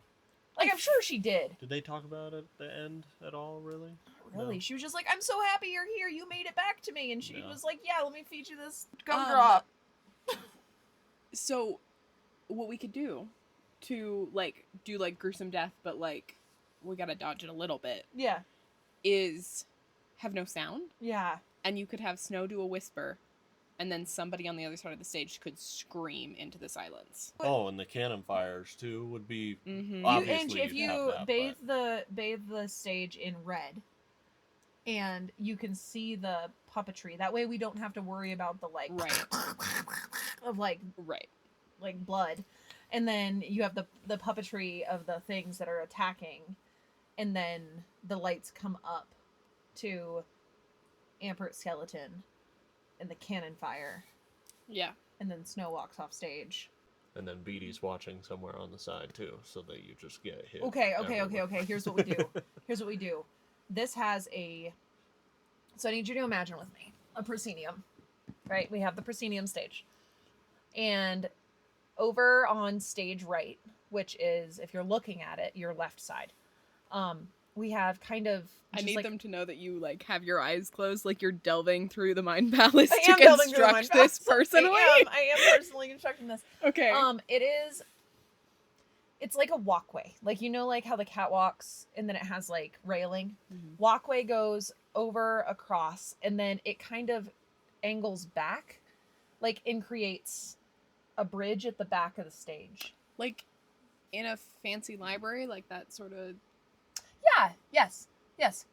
S1: Like, I'm sure she did.
S3: Did they talk about it at the end at all, really?
S1: Really?
S3: No.
S1: She was just like, I'm so happy you're here. You made it back to me. And she was like, yeah, let me feed you this gumdrop.
S2: So, what we could do to, like, do, like, gruesome death, but, like, we gotta dodge it a little bit,
S1: Yeah.
S2: is have no sound,
S1: Yeah.
S2: and you could have Snow do a whisper, and then somebody on the other side of the stage could scream into the silence.
S3: Oh, and the cannon fires, too, would be...
S1: If
S3: Obviously, you'd
S1: you
S3: have that,
S1: bathe the stage in red, and you can see the puppetry. That way we don't have to worry about the, like...
S2: Right.
S1: of, like...
S2: Right.
S1: Like, blood. And then you have the puppetry of the things that are attacking, and then the lights come up to Ampert's skeleton and the cannon fire.
S2: Yeah.
S1: And then Snow walks off stage.
S3: And then Beatty's watching somewhere on the side, too, so that you just get hit.
S1: Okay. Here's what we do. This has so I need you to imagine with me a proscenium, right? We have the proscenium stage. And over on stage right, which is, if you're looking at it, your left side, we have kind of...
S2: I need
S1: like,
S2: them to know that you, like, have your eyes closed, like you're delving through the Mind Palace
S1: I
S2: to
S1: am delving through the Mind
S2: construct this
S1: Palace.
S2: personally.
S1: I am personally constructing this.
S2: Okay.
S1: It's like a walkway. Like, you know, like how the cat walks and then it has like railing.
S2: Mhm.
S1: Walkway goes over across and then it kind of angles back, like, and creates a bridge at the back of the stage.
S2: Like, in a fancy library, like that sort of...
S1: Yeah, yes.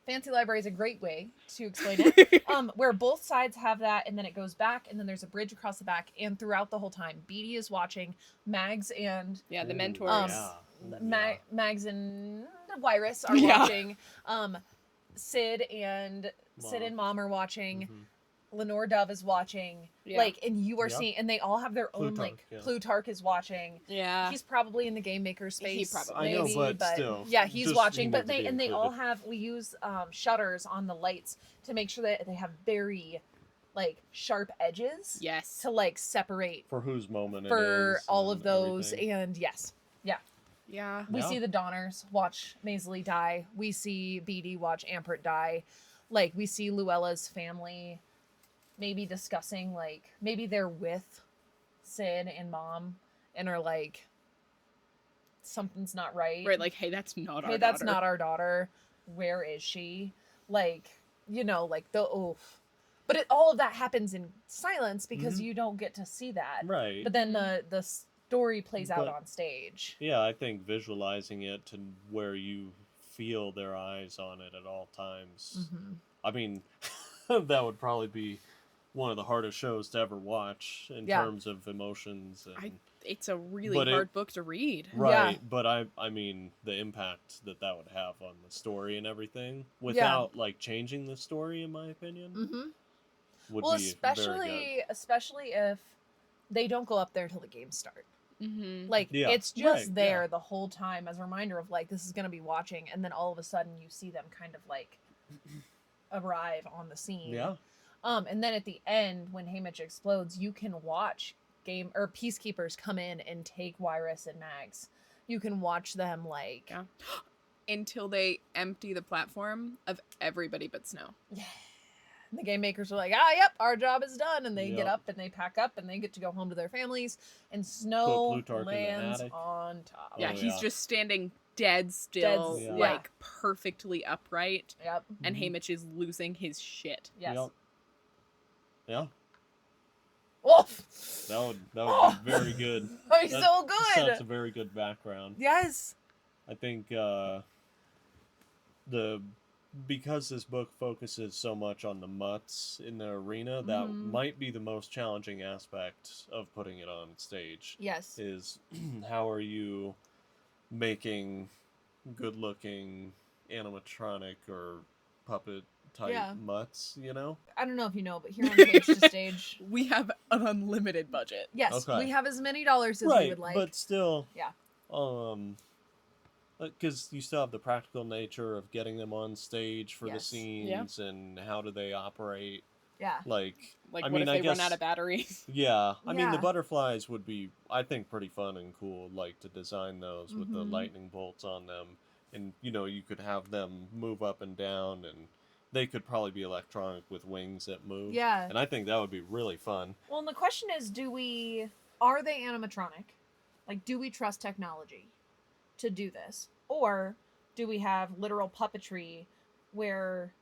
S1: Fancy library is a great way to explain it. Where both sides have that, and then it goes back, and then there's a bridge across the back, and throughout the whole time, Beatty is watching. Mags and...
S2: Yeah, the mentors.
S1: Mags and Wyrus are
S2: Yeah.
S1: watching. Sid and Mom are watching. Lenore Dove is watching.
S2: Yeah.
S1: Like, and you are seeing, and they all have their own, like, Plutarch is watching.
S2: Yeah.
S1: He's probably in the game maker space.
S2: He probably
S3: I
S1: maybe,
S3: know, but still.
S1: yeah, he's
S3: Just
S1: watching.
S3: need
S1: But
S3: to be
S1: they all
S3: included.
S1: have, we use shutters on the lights to make sure that they have very, like, sharp edges.
S2: Yes.
S1: To, like, separate
S3: For whose moment it
S1: for
S3: is
S1: all
S3: and
S1: of those.
S3: everything.
S1: And yes. Yeah.
S2: Yeah.
S1: We see the Donners watch Maisley die. We see Beatty watch Ampert die. Like, we see Luella's family maybe discussing, like, maybe they're with Sid and Mom and are like, something's not right.
S2: Right, like, hey, that's not our daughter.
S1: Hey, that's not our daughter. Where is she? Like, you know, like the oof. But all of that happens in silence because you don't get to see that.
S3: Right.
S1: But then the story plays out
S3: But-
S1: on stage.
S3: Yeah, I think visualizing it to where you feel their eyes on it at all times.
S1: Mm-hmm.
S3: I mean, that would probably be one of the hardest shows to ever watch in
S1: Yeah.
S3: terms of emotions. And,
S2: It's a really
S3: But
S2: hard book to read.
S3: right,
S1: Yeah.
S3: but I mean, the impact that would have on the story and everything, without, like, changing the story, in my opinion,
S1: Mm-hmm.
S3: would
S1: Well,
S3: be very good.
S1: especially if they don't go up there till the games start.
S2: Mm-hmm.
S1: Like,
S3: Yeah,
S1: it's just
S3: right,
S1: there
S3: yeah.
S1: the whole time as a reminder of, like, this is going to be watching, and then all of a sudden you see them kind of, like, arrive on the scene.
S3: Yeah.
S1: And then at the end, when Hamitch explodes, you can watch peacekeepers come in and take Wyrus and Mags. You can watch them, like...
S2: Yeah. Until they empty the platform of everybody but Snow.
S1: The game makers are like, yep, our job is done. And they get
S3: Yep.
S1: up and they pack up and they get to go home to their families. And
S3: Put
S1: Snow
S3: Plutarch in the
S1: lands
S3: attic.
S1: on top.
S2: Yeah,
S3: Oh,
S2: he's
S3: yeah.
S2: just standing dead still,
S1: Yeah.
S2: like perfectly upright.
S1: Yep.
S2: And
S3: Mhm.
S2: Hamitch is losing his shit.
S1: Yes.
S3: Yep. Yeah.
S1: Wolf!
S3: That would
S1: Oh.
S3: be very good.
S1: He's
S3: That
S1: so good!
S3: Sets a very good background.
S1: Yes.
S3: I think because this book focuses so much on the mutts in the arena, that
S1: Mhm.
S3: might be the most challenging aspect of putting it on stage.
S1: Yes.
S3: Is how are you making good-looking animatronic or puppet type
S1: Yeah.
S3: mutts? You know?
S1: I don't know if you know, but here on Page to Stage,
S2: We have an unlimited budget.
S1: yes,
S3: Okay.
S1: we have as many dollars as we
S3: Right,
S1: would like.
S3: but still,
S1: Yeah.
S3: Because you still have the practical nature of getting them on stage for the
S1: Yes.
S3: scenes and how do they operate.
S1: Yeah.
S3: Like
S2: Like,
S3: I
S2: what
S3: mean,
S2: if
S3: I
S2: they run
S3: guess-
S2: out of batteries?
S3: Yeah, I mean the
S1: Yeah.
S3: butterflies would be, I think, pretty fun and cool. Like to design those with the
S1: Mhm.
S3: lightning bolts on them, and you could have them move up and down, and they could probably be electronic with wings that move.
S1: Yeah.
S3: And I think that would be really fun.
S1: Well, and the question is, are they animatronic? Like, do we trust technology to do this? Or do we have literal puppetry where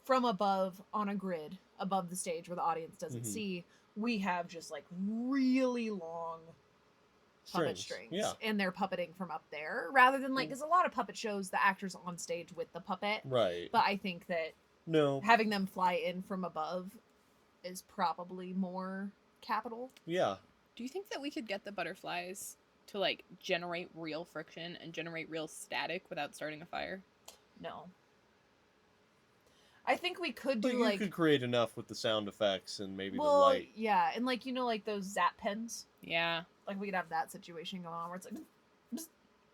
S1: from above on a grid, above the stage where the audience doesn't
S3: Mhm.
S1: see, we have just like really long puppet strings.
S3: Yeah.
S1: And they're puppeting from up there rather than like, because a lot of puppet shows, the actor's on stage with the puppet.
S3: Right.
S1: But I think that
S3: No.
S1: having them fly in from above is probably more capital.
S3: Yeah.
S2: Do you think that we could get the butterflies to, like, generate real friction and generate real static without starting a fire?
S1: No. I think we could
S3: But
S1: do
S3: you
S1: like
S3: could create enough with the sound effects and maybe the
S1: well,
S3: light.
S1: yeah, and like like those zap pens.
S2: Yeah.
S1: Like we could have that situation going on where it's like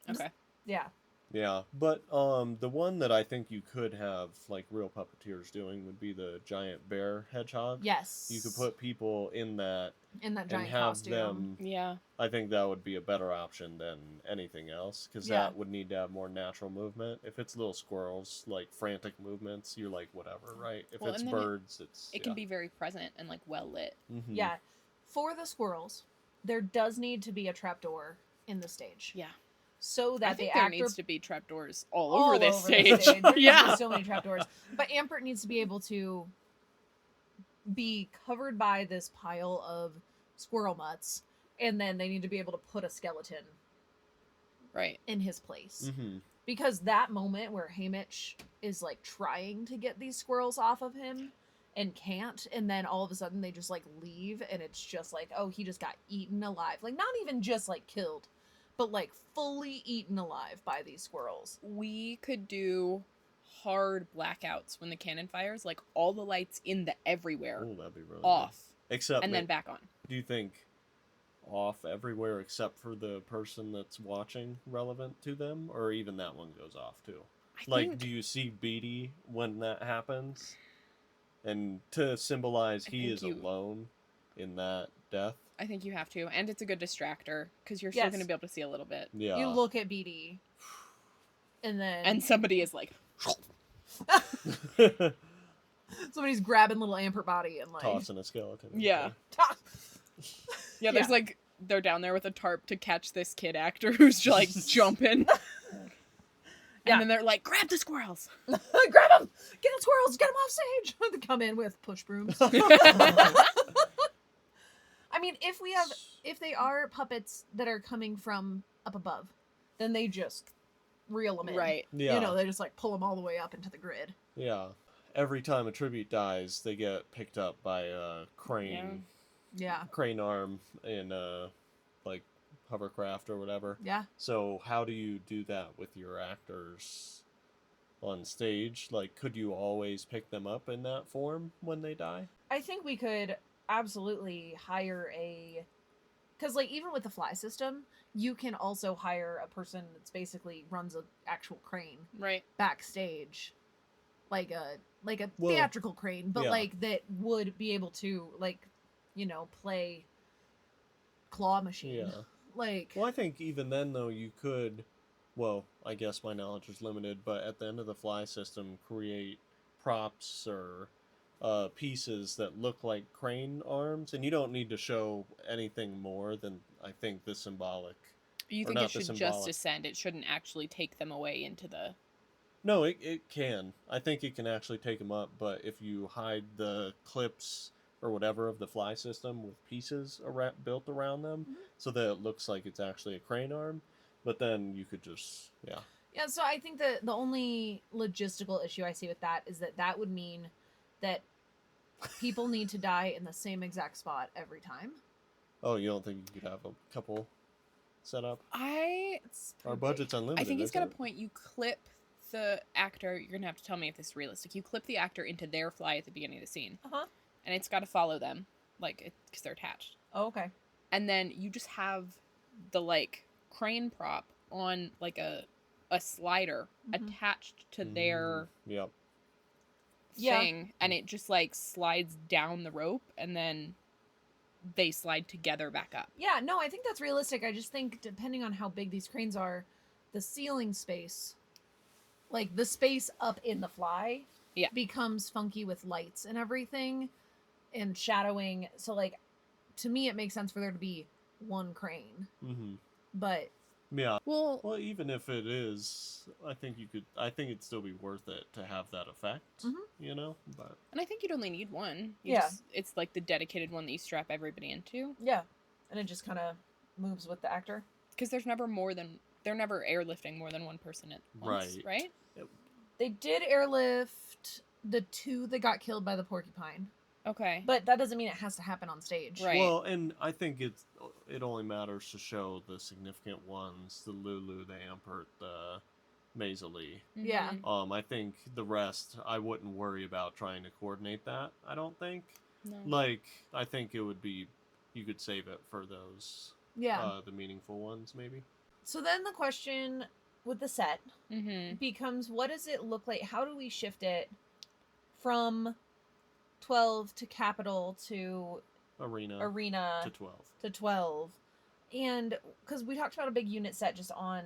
S2: Okay.
S1: yeah.
S3: Yeah, but the one that I think you could have like real puppeteers doing would be the giant bear hedgehog.
S1: Yes.
S3: You could put people in that
S1: in that
S3: and
S1: giant
S3: have
S1: costume.
S3: them.
S2: Yeah.
S3: I think that would be a better option than anything else because
S1: Yeah.
S3: that would need to have more natural movement. If it's little squirrels, like frantic movements, you're like whatever, right? If
S2: Well,
S3: it's
S2: and then
S3: birds,
S2: It can be very present and, like, well lit.
S3: Mm-hmm.
S1: Yeah. For the squirrels, there does need to be a trapdoor in the stage.
S2: Yeah.
S1: So that
S2: I think
S1: the
S2: there
S1: actor
S2: needs to be trapdoors all
S1: all
S2: over this
S1: the
S2: stage.
S1: stage. There's
S2: Yeah.
S1: so many trapdoors. But Ampert needs to be able to be covered by this pile of squirrel mutts, and then they need to be able to put a skeleton
S2: Right.
S1: in his place.
S3: Mm-hmm.
S1: Because that moment where Hamitch is like trying to get these squirrels off of him and can't, and then all of a sudden they just like leave, and it's just like, oh, he just got eaten alive. Like, not even just like killed, but like fully eaten alive by these squirrels.
S2: We could do hard blackouts when the cannon fires, like all the lights in the everywhere
S3: Oh, that'd be really
S2: off,
S3: good. Except,
S2: and then back on.
S3: do you think off everywhere except for the person that's watching relevant to them, or even that one goes off too?
S2: I
S3: Do you see Beatty when that happens? And to symbolize he
S2: think
S3: is
S2: you-
S3: alone in that death?
S2: I think you have to, and it's a good distractor because you're still
S1: Yes.
S2: going to be able to see a little bit.
S3: Yeah.
S1: You look at BD, and then
S2: And somebody is like,
S1: somebody's grabbing little Ampert body and like
S3: Tossing a skeleton.
S2: Yeah.
S1: Ta-
S2: yeah, there's
S1: Yeah.
S2: like they're down there with a tarp to catch this kid actor who's like jumping.
S1: Yeah.
S2: And then they're like, grab the squirrels.
S1: grab them, get the squirrels, get them off stage. They come in with push brooms. I mean, if they are puppets that are coming from up above, then they just reel them in.
S2: Right.
S3: Yeah.
S1: They just like pull them all the way up into the grid.
S3: Yeah. every time a tribute dies, they get picked up by a crane,
S1: Yeah.
S3: crane arm in like hovercraft or whatever.
S1: Yeah.
S3: So how do you do that with your actors on stage? Like, could you always pick them up in that form when they die?
S1: I think we could absolutely hire a, because like even with the fly system, you can also hire a person that's basically runs an actual crane
S2: Right.
S1: backstage, like a
S3: Well,
S1: theatrical crane, but
S3: yeah.
S1: like that would be able to like, you know, play claw machine.
S3: Yeah.
S1: Like,
S3: Well, I think even then, though, you could, well, I guess my knowledge is limited, but at the end of the fly system, create props or pieces that look like crane arms, and you don't need to show anything more than, I think, the symbolic.
S2: You
S3: Or
S2: think it
S3: not the
S2: should just
S3: symbolic.
S2: descend? It shouldn't actually take them away into the...
S3: No, it can. I think it can actually take them up, but if you hide the clips or whatever of the fly system with pieces built around them, so that it looks like it's actually a crane arm, but then you could just, yeah.
S1: yeah, so I think that the only logistical issue I see with that is that that would mean that people need to die in the same exact spot every time.
S3: Oh, you don't think you could have a couple set up?
S1: It's
S3: Our
S1: pretty
S3: budget's unlimited.
S2: I think he's
S3: isn't
S2: got a
S3: it?
S2: point. You clip the actor. You're gonna have to tell me if this is realistic. You clip the actor into their fly at the beginning of the scene,
S1: Uh-huh.
S2: and it's got to follow them, like because they're attached.
S1: Oh, okay.
S2: And then you just have the like crane prop on like a slider attached to their
S3: Yep.
S2: thing, and it just like slides down the rope, and then they slide together back up.
S1: Yeah, no, I think that's realistic. I just think depending on how big these cranes are, the ceiling space, like the space up in the fly,
S2: Yeah.
S1: becomes funky with lights and everything and shadowing. So like to me it makes sense for there to be one crane.
S3: Mm-hmm.
S1: But
S3: Yeah.
S2: Well,
S3: Well, even if it is, I think it'd still be worth it to have that effect, you know? But
S2: and I think you'd only need one.
S1: Yeah.
S2: It's like the dedicated one that you strap everybody into.
S1: yeah, and it just kind of moves with the actor.
S2: Because they're never airlifting more than one person at once, right?
S1: They did airlift the two that got killed by the porcupine,
S2: Okay.
S1: but that doesn't mean it has to happen on stage.
S2: Right.
S3: Well, and I think it only matters to show the significant ones: the Lulu, the Ampert, the Maisily.
S1: Yeah.
S3: I think the rest, I wouldn't worry about trying to coordinate that. I don't think.
S2: No.
S3: Like, I think it would be, you could save it for those.
S1: Yeah.
S3: The meaningful ones, maybe.
S1: So then the question with the set
S2: Mm-hmm.
S1: becomes, what does it look like? How do we shift it from 12 to Capitol to
S3: Arena
S1: Arena
S3: to 12.
S1: to 12? And because we talked about a big unit set just on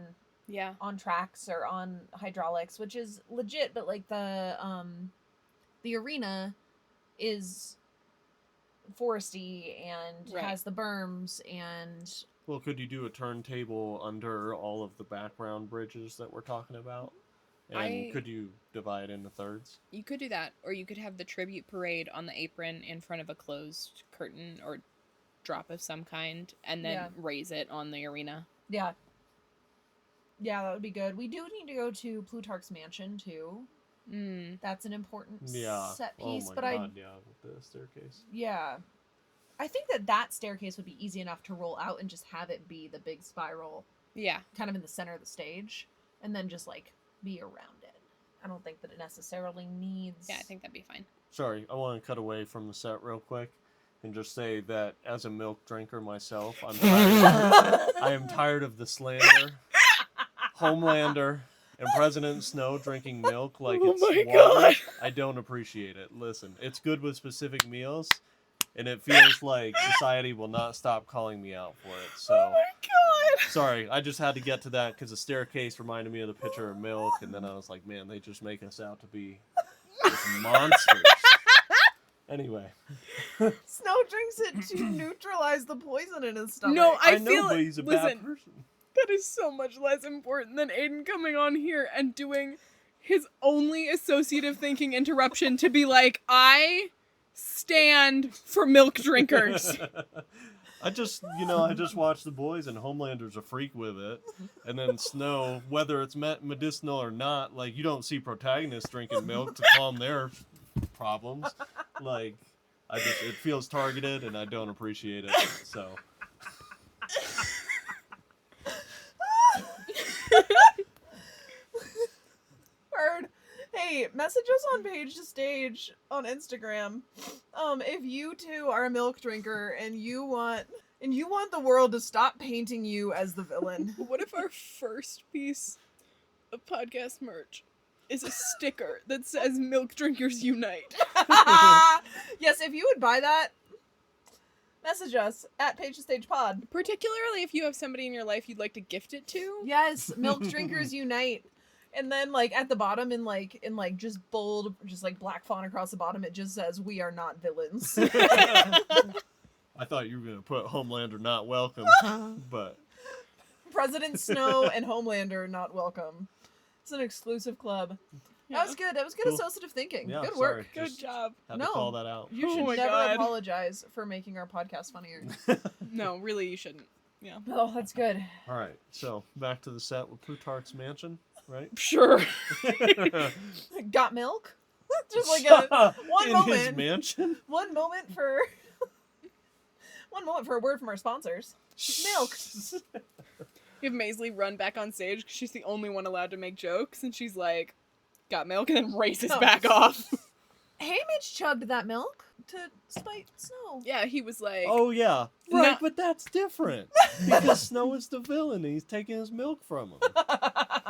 S1: tracks or on hydraulics, which is legit, but like the arena is foresty and has the berms and...
S3: Well, could you do a turntable under all of the background bridges that we're talking about? And could you divide into thirds?
S2: You could do that, or you could have the tribute parade on the apron in front of a closed curtain or drop of some kind, and then raise it on the arena.
S1: Yeah. Yeah, that would be good. We do need to go to Plutarch's mansion, too. That's an important set piece.
S3: Oh my god, with the staircase.
S1: Yeah. I think that staircase would be easy enough to roll out and just have it be the big spiral.
S2: Yeah.
S1: Kind of in the center of the stage. And then just, like, be around it. I don't think that it necessarily needs...
S2: Yeah, I think that'd be fine.
S3: Sorry, I want to cut away from the set real quick and just say that as a milk drinker myself, I am tired of the slander. Homelander and President Snow drinking milk like it's water. God. I don't appreciate it. Listen, it's good with specific meals, and it feels like society will not stop calling me out for it. So,
S2: oh my god!
S3: Sorry, I just had to get to that because the staircase reminded me of the pitcher of milk, and then I was like, man, they just make us out to be just monsters. Anyway.
S1: Snow drinks it to neutralize the poison in his stomach.
S2: No, I
S3: know,
S2: feel
S3: but he's a bad person.
S2: That is so much less important than Aiden coming on here and doing his only associative thinking interruption to be like, I stand for milk drinkers.
S3: I just watched The Boys and Homelander's a freak with it. And then Snow, whether it's medicinal or not, like, you don't see protagonists drinking milk to calm their problems. Like, it feels targeted, and I don't appreciate it. So.
S1: Word. Hey, message us on Page to Stage on Instagram. If you too are a milk drinker and you want the world to stop painting you as the villain.
S2: What if our first piece of podcast merch is a sticker that says "Milk Drinkers Unite"?
S1: Yes, if you would buy that, message us at Page to Stage Pod.
S2: Particularly if you have somebody in your life you'd like to gift it to.
S1: Yes, milk drinkers unite. And then like at the bottom in just bold, just like black font across the bottom, it just says "We are not villains."
S3: I thought you were gonna put Homelander not welcome, but
S1: President Snow and Homelander not welcome. It's an exclusive club.
S2: Yeah.
S1: That was good. That was good
S3: Cool.
S1: associative thinking.
S3: Yeah,
S1: Good
S3: sorry.
S1: work.
S2: Good
S3: Just
S2: job.
S3: had
S1: No.
S3: to call that out.
S1: You
S2: Oh
S1: should
S2: my
S1: never
S2: God.
S1: apologize for making our podcast funnier.
S2: No, really, you shouldn't. Yeah.
S1: Oh, that's good.
S3: All right, so back to the set with Plutarch's mansion, right?
S2: Sure.
S1: Got milk? Just like a one
S3: in his
S1: moment.
S3: mansion.
S1: One moment for a word from our sponsors. Milk.
S2: You have Maisley run back on stage because she's the only one allowed to make jokes, and she's like, "Got milk," and then races
S1: No.
S2: back off.
S1: Hamitch chugged that milk to spite Snow.
S2: Yeah, he was like,
S3: Oh yeah, right,
S2: No.
S3: but that's different because Snow is the villain and he's taking his milk from him.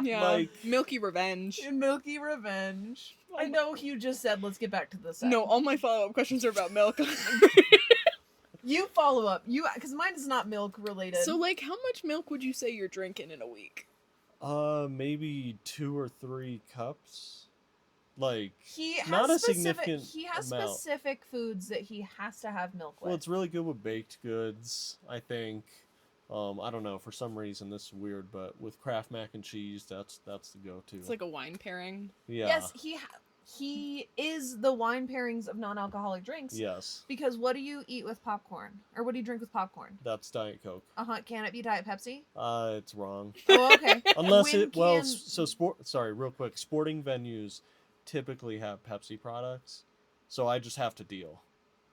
S2: yeah,
S3: like-
S2: milky revenge.
S1: Milky revenge.
S2: Oh
S1: I
S2: my-
S1: know you just said let's get back to the set.
S2: No, all my follow-up questions are about milk.
S1: You follow up. Because mine is not milk related.
S2: So, like, how much milk would you say you're drinking in a week?
S3: Maybe 2 or 3 cups. Like,
S1: he has
S3: not a
S1: specific,
S3: significant
S1: he has
S3: amount.
S1: specific foods that he has to have milk with.
S3: well, it's really good with baked goods, I think. I don't know, for some reason this is weird, but with Kraft mac and cheese, that's the go-to.
S2: It's like a wine pairing.
S3: yeah.
S1: Yes, he is the wine pairings of non-alcoholic drinks.
S3: Yes.
S1: Because what do you eat with popcorn? Or what do you drink with popcorn?
S3: That's Diet Coke.
S1: Can it be Diet Pepsi?
S3: It's wrong.
S1: Oh, okay.
S3: Unless
S1: When
S3: real quick, sporting venues typically have Pepsi products, so I just have to deal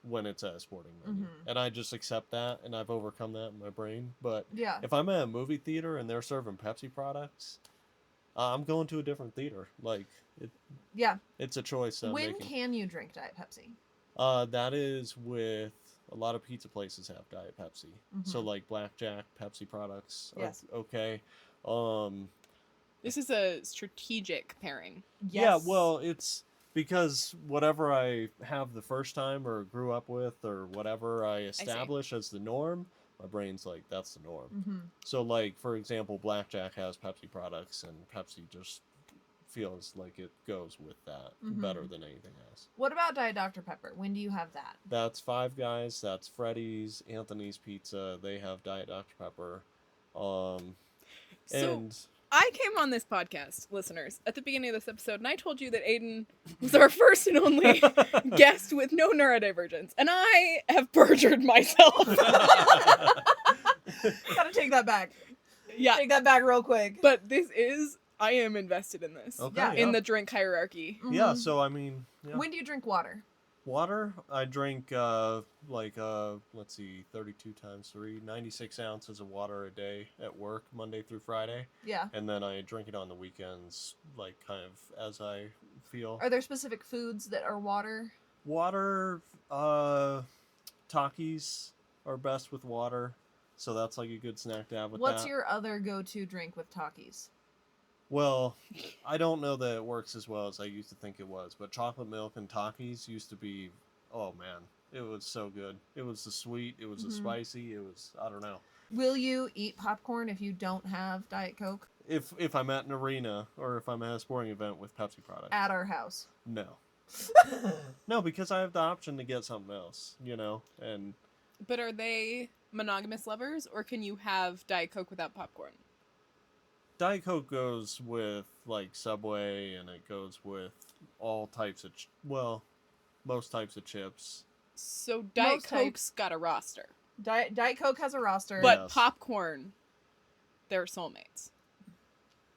S3: when it's at a sporting venue, and I just accept that, and I've overcome that in my brain. But
S1: Yeah.
S3: if I'm at a movie theater and they're serving Pepsi products, I'm going to a different theater. Like
S1: Yeah.
S3: it's a choice that I'm
S1: When
S3: making.
S1: can you drink Diet Pepsi?
S3: That is with a lot of pizza places have Diet Pepsi, so like Blackjack Pepsi products are
S1: Yes.
S3: okay.
S2: This is a strategic pairing.
S3: Yeah, well, it's because whatever I have the first time or grew up with or whatever I establish as the norm, my brain's like, that's the norm. So, like, for example, Blackjack has Pepsi products, and Pepsi just feels like it goes with that better than anything else.
S1: What about Diet Dr. Pepper? When do you have that?
S3: That's Five Guys, that's Freddy's, Anthony's Pizza, they have Diet Dr. Pepper. And...
S2: I came on this podcast, listeners, at the beginning of this episode, and I told you that Aiden was our first and only guest with no neurodivergence, and I have perjured myself.
S1: Gotta take that back.
S2: Yeah,
S1: Take that back real quick.
S2: but I am invested in this.
S3: Okay,
S1: Yeah.
S2: In the drink hierarchy.
S3: Yeah, so I mean... Yeah.
S1: When do you drink water?
S3: Water, I drink, let's see, 32 times 3, 96 ounces of water a day at work, Monday through Friday.
S1: Yeah.
S3: And then I drink it on the weekends, like, kind of as I feel.
S1: Are there specific foods that are water?
S3: Water, Takis are best with water, so that's, like, a good snack to have with
S1: What's
S3: that.
S1: your other go-to drink with Takis?
S3: Well, I don't know that it works as well as I used to think it was, but chocolate milk and Takis used to be, oh man, it was so good. It was the sweet, it was the spicy, it was, I don't know.
S1: Will you eat popcorn if you don't have Diet Coke?
S3: If I'm at an arena or if I'm at a sporting event with Pepsi products.
S1: At our house.
S3: No. No, because I have the option to get something else, and
S2: But are they monogamous lovers, or can you have Diet Coke without popcorn?
S3: Diet Coke goes with, like, Subway, and it goes with all types of, most types of chips.
S2: So Diet
S1: Most
S2: Coke's got a roster.
S1: Diet Coke has a roster.
S2: But
S3: Yes.
S2: popcorn, they're soulmates.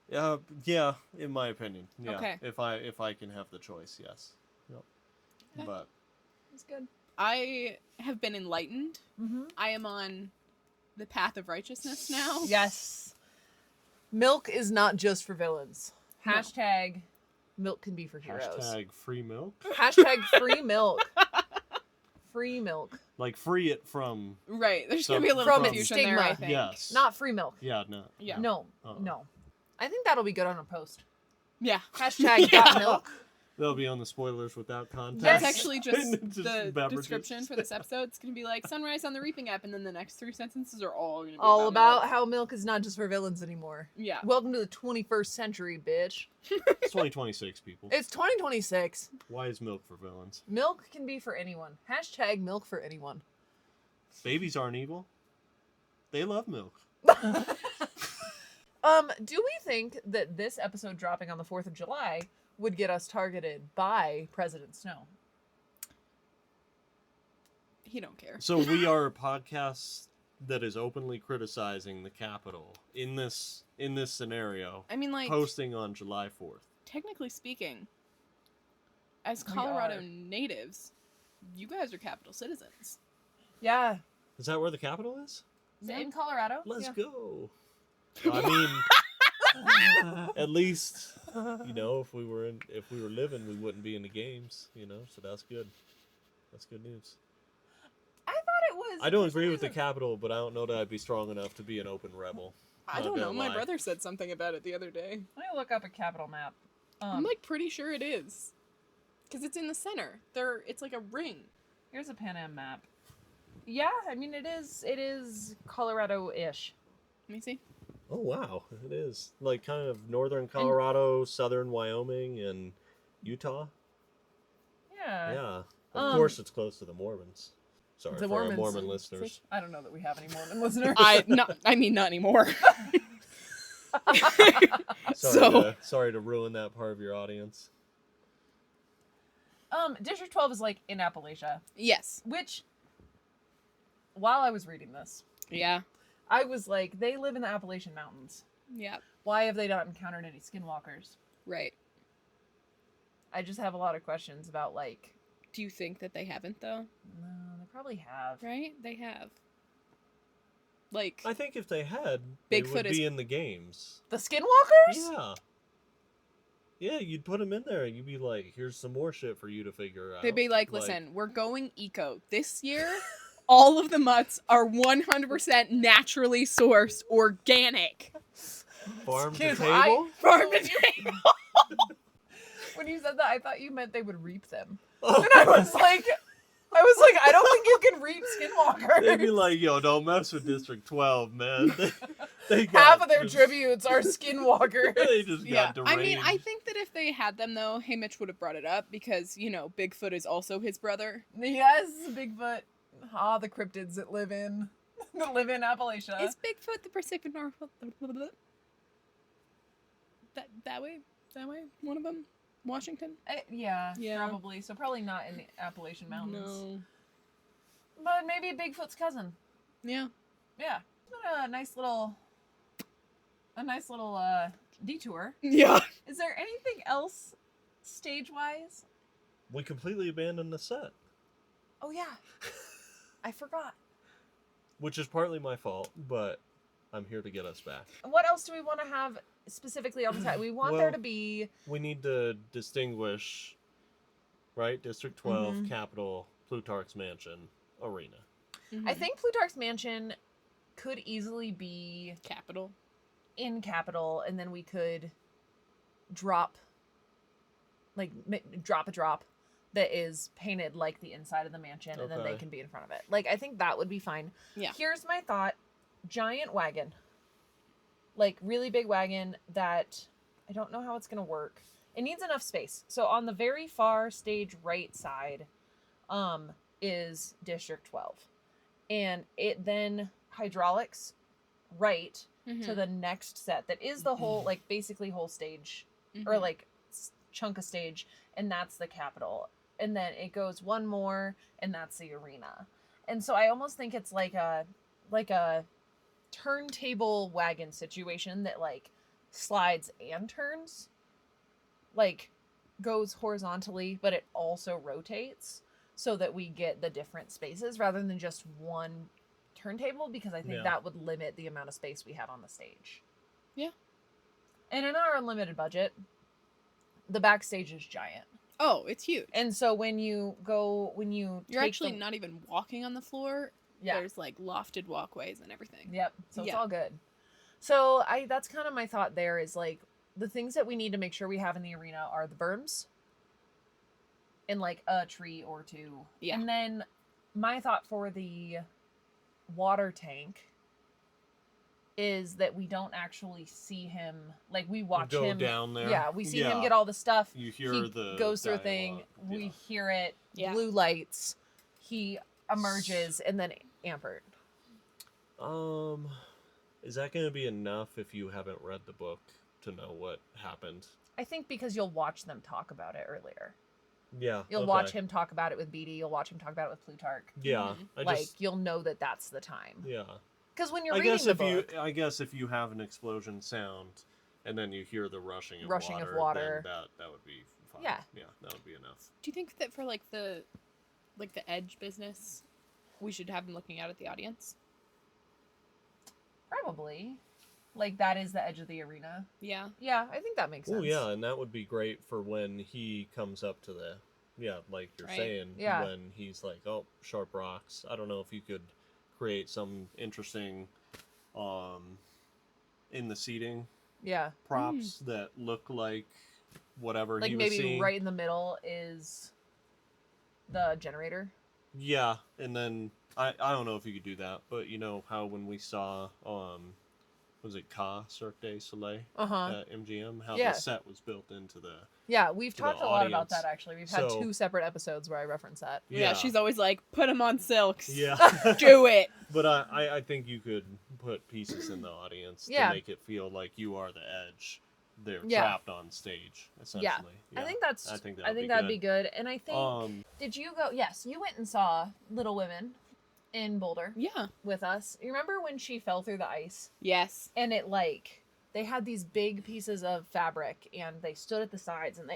S3: Yeah, in my opinion. Yeah.
S2: Okay.
S3: If I can have the choice, yes. Yep. But
S1: It's good.
S2: I have been enlightened.
S1: Mm-hmm.
S2: I am on the path of righteousness now.
S1: Yes. Milk is not just for villains.
S2: No.
S1: Hashtag milk can be for heroes.
S3: hashtag free milk.
S1: Hashtag free milk. Free milk.
S3: Like free it from.
S2: Right. There's
S3: So-
S2: going to be a little
S1: From its
S2: confusion there, I
S1: stigma.
S2: think.
S3: Yes.
S1: Not free milk.
S3: Yeah. No.
S2: Yeah.
S1: No. No. I think that'll be good on a post.
S2: Yeah.
S1: Hashtag got milk.
S3: They'll be on the spoilers without context.
S2: That's
S1: Yes.
S2: actually just the
S3: beverages.
S2: description for this episode. It's going to be like sunrise on the reaping app, and then the next 3 sentences are all going to be
S1: All about
S2: milk.
S1: how milk is not just for villains anymore.
S2: Yeah.
S1: Welcome to the 21st century, bitch.
S3: It's 2026, people.
S1: It's 2026.
S3: Why is milk for villains?
S1: Milk can be for anyone. Hashtag milk for anyone.
S3: Babies aren't evil. They love milk.
S1: Do we think that this episode dropping on the 4th of July would get us targeted by President Snow?
S2: He don't care.
S3: So we are a podcast that is openly criticizing the Capitol in this scenario,
S2: I mean, like,
S3: posting on July 4th.
S2: technically speaking, as
S1: We
S2: Colorado
S1: are.
S2: natives, you guys are capital citizens.
S1: Yeah.
S3: Is that where the Capitol is?
S1: Is it in Colorado?
S3: Let's
S1: Yeah.
S3: go. I mean, at least if we were living, we wouldn't be in the games. So that's good. That's good news.
S1: I thought it was.
S3: I don't agree with the Capitol, but I don't know that I'd be strong enough to be an open rebel.
S2: I
S3: Not
S2: don't know.
S3: gonna
S2: My
S3: lie.
S2: brother said something about it the other day.
S1: Let me look up a capital map.
S2: I'm like pretty sure it is, because it's in the center. It's like a ring.
S1: Here's a Pan Am map. Yeah, I mean it is Colorado-ish.
S2: Let me see.
S3: Oh wow, it is like kind of northern Colorado, southern Wyoming, and Utah.
S1: Yeah.
S3: Yeah, of
S1: Um,
S3: course it's close to the Mormons. Sorry
S1: The
S3: for our
S1: Mormons.
S3: Mormon listeners.
S1: I don't know that we have any Mormon listeners.
S2: Not anymore.
S3: Sorry to ruin that part of your audience.
S1: District 12 is like in Appalachia,
S2: Yes.
S1: which while I was reading this,
S2: Yeah.
S1: I was like, they live in the Appalachian Mountains.
S2: Yeah.
S1: Why have they not encountered any skinwalkers?
S2: Right.
S1: I just have a lot of questions about like,
S2: Do you think that they haven't though?
S1: no, they probably have.
S2: Right? They have. Like,
S3: I think if they had,
S2: Bigfoot
S3: they would
S2: is-
S3: be in the games.
S1: The skinwalkers?
S3: Yeah. Yeah, you'd put them in there and you'd be like, here's some more shit for you to figure out.
S2: they'd be like, listen, we're going eco. This year, all of the mutts are 100% naturally sourced, organic.
S3: farm to
S1: Kids,
S3: table?
S2: Farm to table.
S1: When you said that, I thought you meant they would reap them.
S3: Oh.
S1: And I was like, I don't think you can reap skinwalkers.
S3: They'd be like, yo, don't mess with District 12, man. They got
S1: Half of their
S3: just-
S1: tributes are skinwalkers.
S3: They just
S2: Yeah.
S3: got deranged.
S2: I mean, I think that if they had them, though, Hamitch would have brought it up because, Bigfoot is also his brother.
S1: Yes, Bigfoot. Ah, the cryptids that live in Appalachia.
S2: Is Bigfoot the Pacific Northwest? That way? One of them? Washington?
S1: Yeah,
S2: Yeah.
S1: probably. So probably not in the Appalachian Mountains.
S2: No.
S1: But maybe Bigfoot's cousin.
S2: Yeah.
S1: Yeah. A nice little detour.
S2: Yeah.
S1: Is there anything else stage-wise?
S3: We completely abandoned the set,
S1: Oh yeah. I forgot.
S3: which is partly my fault, but I'm here to get us back.
S1: What else do we want to have specifically on the site? We want there
S3: Well-
S1: to be
S3: We need to distinguish, right? District 12,
S1: Mhm.
S3: Capitol, Plutarch's Mansion, Arena.
S2: Mm-hmm.
S1: I think Plutarch's Mansion could easily be
S2: Capital.
S1: in Capitol, and then we could drop a drop that is painted like the inside of the mansion, and then they
S3: Okay.
S1: can be in front of it. Like, I think that would be fine.
S2: Yeah.
S1: Here's my thought. Giant wagon. Like, really big wagon that I don't know how it's going to work. It needs enough space. So on the very far stage right side is District 12. And it then hydraulics right
S2: Mm-hmm.
S1: to the next set that is the whole, like, basically whole stage, or like chunk of stage, and that's the Capitol. And then it goes one more, and that's the arena. And so I almost think it's like a turntable wagon situation that like slides and turns. Like, goes horizontally, but it also rotates so that we get the different spaces rather than just one turntable, because I think
S3: Yeah.
S1: that would limit the amount of space we have on the stage.
S2: Yeah.
S1: And in our unlimited budget, the backstage is giant.
S2: Oh, it's huge.
S1: And so when you
S2: You're
S1: take
S2: actually not even walking on the floor.
S1: Yeah.
S2: There's like lofted walkways and everything.
S1: Yep. So it's
S2: Yeah.
S1: all good. So that's kind of my thought there, is like the things that we need to make sure we have in the arena are the berms and like a tree or two.
S2: Yeah.
S1: And then my thought for the water tank is that we don't actually see him, like we watch
S3: Go
S1: him
S3: down there.
S1: Yeah, we see him
S3: Yeah.
S1: get all the stuff.
S3: You hear
S1: He
S3: the
S1: goes through a thing,
S3: dialogue.
S1: we
S3: Yeah.
S1: hear it,
S2: Yeah.
S1: blue lights, he emerges, and then Ampert.
S3: Is that going to be enough if you haven't read the book to know what happened?
S1: I think because you'll watch them talk about it earlier.
S3: Yeah.
S1: You'll watch him talk about it with Beatty. You'll watch him talk about it with Plutarch.
S3: Yeah.
S1: Like you'll know that that's the time.
S3: Yeah.
S1: Because when you're
S3: I
S1: reading
S3: guess
S1: the
S3: if
S1: book,
S3: you have an explosion sound, and then you hear the rushing of
S1: water,
S3: then that would be fine.
S1: Yeah.
S3: Yeah, that would be enough.
S2: Do you think that for like the edge business, we should have him looking out at the audience?
S1: probably, like that is the edge of the arena.
S2: Yeah.
S1: Yeah, I think that makes sense.
S3: Oh yeah, and that would be great for when he comes up to the, like you're
S2: Right.
S3: saying,
S1: Yeah.
S3: when he's like, oh, sharp rocks. I don't know if you could create some interesting, in the seating
S1: Yeah.
S3: props that look like whatever
S1: Like
S3: he was
S1: maybe
S3: seeing.
S1: right in the middle is the generator.
S3: Yeah, and then I don't know if you could do that, but you know how when we saw was it Cirque du Soleil at MGM, how
S1: Yeah.
S3: the set was built into the
S1: Yeah, we've
S3: to the
S1: talked a lot about
S3: audience.
S1: that actually. We've had
S3: So-
S1: 2 separate episodes where I reference that.
S2: Yeah. She's always like, put him on silks.
S3: Yeah.
S2: Do it.
S3: But I think you could put pieces in the audience
S1: Yeah.
S3: to make it feel like you are the edge. They're
S1: Yeah.
S3: trapped on stage, essentially.
S1: I think that's
S3: I think
S1: that'd be good. And I think
S3: Um,
S1: did you go? Yes, you went and saw Little Women in Boulder
S2: Yeah.
S1: with us. You remember when she fell through the ice
S2: Yes.
S1: and it like they had these big pieces of fabric and they stood at the sides and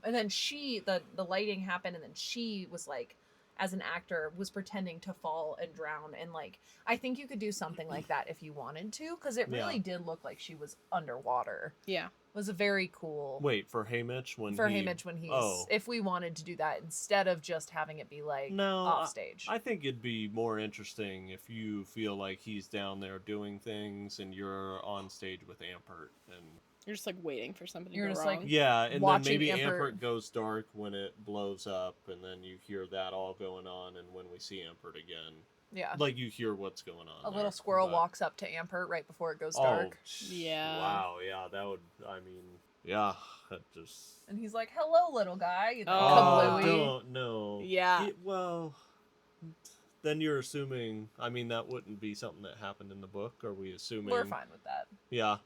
S1: then she the lighting happened and then she was like, as an actor, was pretending to fall and drown, and like I think you could do something like that if you wanted to, because it really did look like she was underwater.
S2: Yeah.
S1: It was a very cool
S3: wait, for Hamitch when
S1: he's
S3: Oh.
S1: if we wanted to do that instead of just having it be like
S3: No,
S1: off stage.
S3: I think it'd be more interesting if you feel like he's down there doing things and you're on stage with Ampert and
S2: You're just like waiting for something to
S1: You're
S2: go
S1: just,
S2: wrong.
S1: like,
S3: yeah, and then
S1: watching
S3: maybe
S1: Ampert-
S3: Ampert goes dark when it blows up, and then you hear that all going on, and when we see Ampert again,
S1: Yeah.
S3: like you hear what's going on.
S1: A
S3: there,
S1: little squirrel
S3: but-
S1: walks up to Ampert right before it goes
S3: Oh,
S1: dark.
S2: Yeah.
S3: Wow, yeah, that would. I mean, yeah, that just.
S1: And he's like, "Hello, little guy." And then
S2: Oh,
S1: kablooey.
S3: don't know.
S2: Yeah.
S3: Well, then you're assuming. I mean, that wouldn't be something that happened in the book. Are we assuming?
S1: We're fine with that.
S3: Yeah.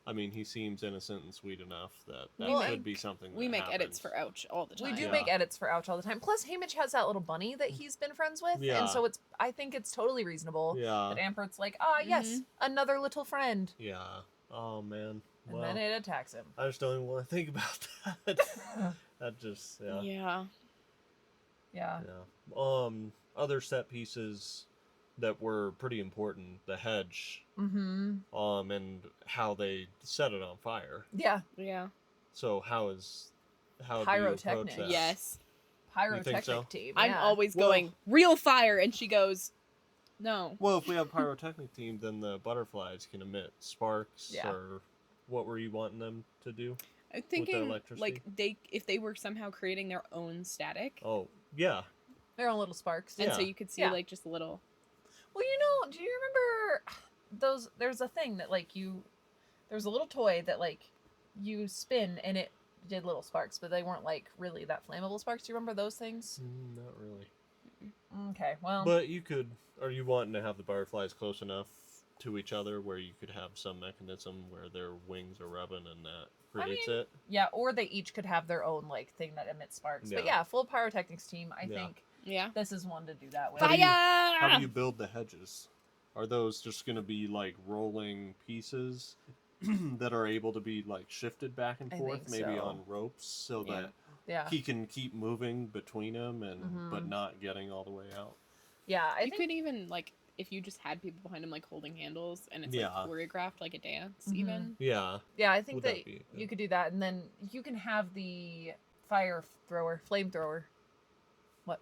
S3: I mean, he seems innocent and sweet enough that
S2: We
S3: could
S2: make-
S3: be something.
S2: We
S3: that
S2: make edits
S3: happens.
S2: for Ouch all the time.
S1: We do
S3: Yeah.
S1: make edits for Ouch all the time. Plus, Hamitch has that little bunny that he's been friends with,
S3: Yeah.
S1: and so I think it's totally reasonable
S3: Yeah.
S1: that Ampert's like, yes, another little friend,
S3: Yeah. Oh man.
S1: and
S3: Well,
S1: then it attacks him.
S3: I just don't even want to think about that. That just yeah.
S2: Yeah.
S1: Yeah.
S3: Yeah. Other set pieces that were pretty important, the hedge,
S1: Mm-hmm.
S3: and how they set it on fire.
S1: Yeah.
S2: Yeah.
S3: So how do you approach
S1: Pyrotechnic.
S3: that?
S2: Yes.
S1: Pyrotechnic
S3: so?
S1: team.
S2: I'm
S1: yeah.
S2: always
S3: Well-
S2: going, real fire, and she goes, no.
S3: Well, if we have pyrotechnic team, then the butterflies can emit sparks.
S1: Yeah.
S3: Or what were you wanting them to do?
S2: I'm thinking
S3: electricity?
S2: like if they were somehow creating their own static,
S3: Oh yeah.
S1: Their own little sparks.
S2: and
S3: Yeah.
S2: so you could see
S1: Yeah.
S2: like just a little.
S1: Well, do you remember those? There's a thing that there's a little toy that like you spin and it did little sparks, but they weren't like really that flammable sparks. Do you remember those things?
S3: Not really.
S1: Okay, well,
S3: But you could. Are you wanting to have the butterflies close enough to each other where you could have some mechanism where their wings are rubbing and that creates
S1: mean,
S3: it?
S1: yeah, or they each could have their own like thing that emits sparks. But
S3: Yeah.
S1: yeah, full pyrotechnics team. I
S3: Yeah.
S1: think
S2: Yeah.
S1: this is one to do that with.
S3: How do you-
S2: Fire!
S3: How do you build the hedges? Are those just going to be like rolling pieces that are able to be like shifted back and
S1: I
S3: forth,
S1: think
S3: maybe
S1: so.
S3: on ropes, so
S1: Yeah.
S3: that
S1: Yeah.
S3: he can keep moving between them but
S1: Mhm.
S3: not getting all the way out.
S1: Yeah, I
S2: You
S1: think
S2: could even, like, if you just had people behind him, like, holding handles, and it's, like,
S3: Yeah.
S2: choreographed like a dance,
S1: Mhm.
S2: even.
S3: Yeah.
S1: yeah, I think
S3: Would
S1: that
S3: that be
S1: you
S3: good?
S1: could do that, and then you can have the flamethrower. What?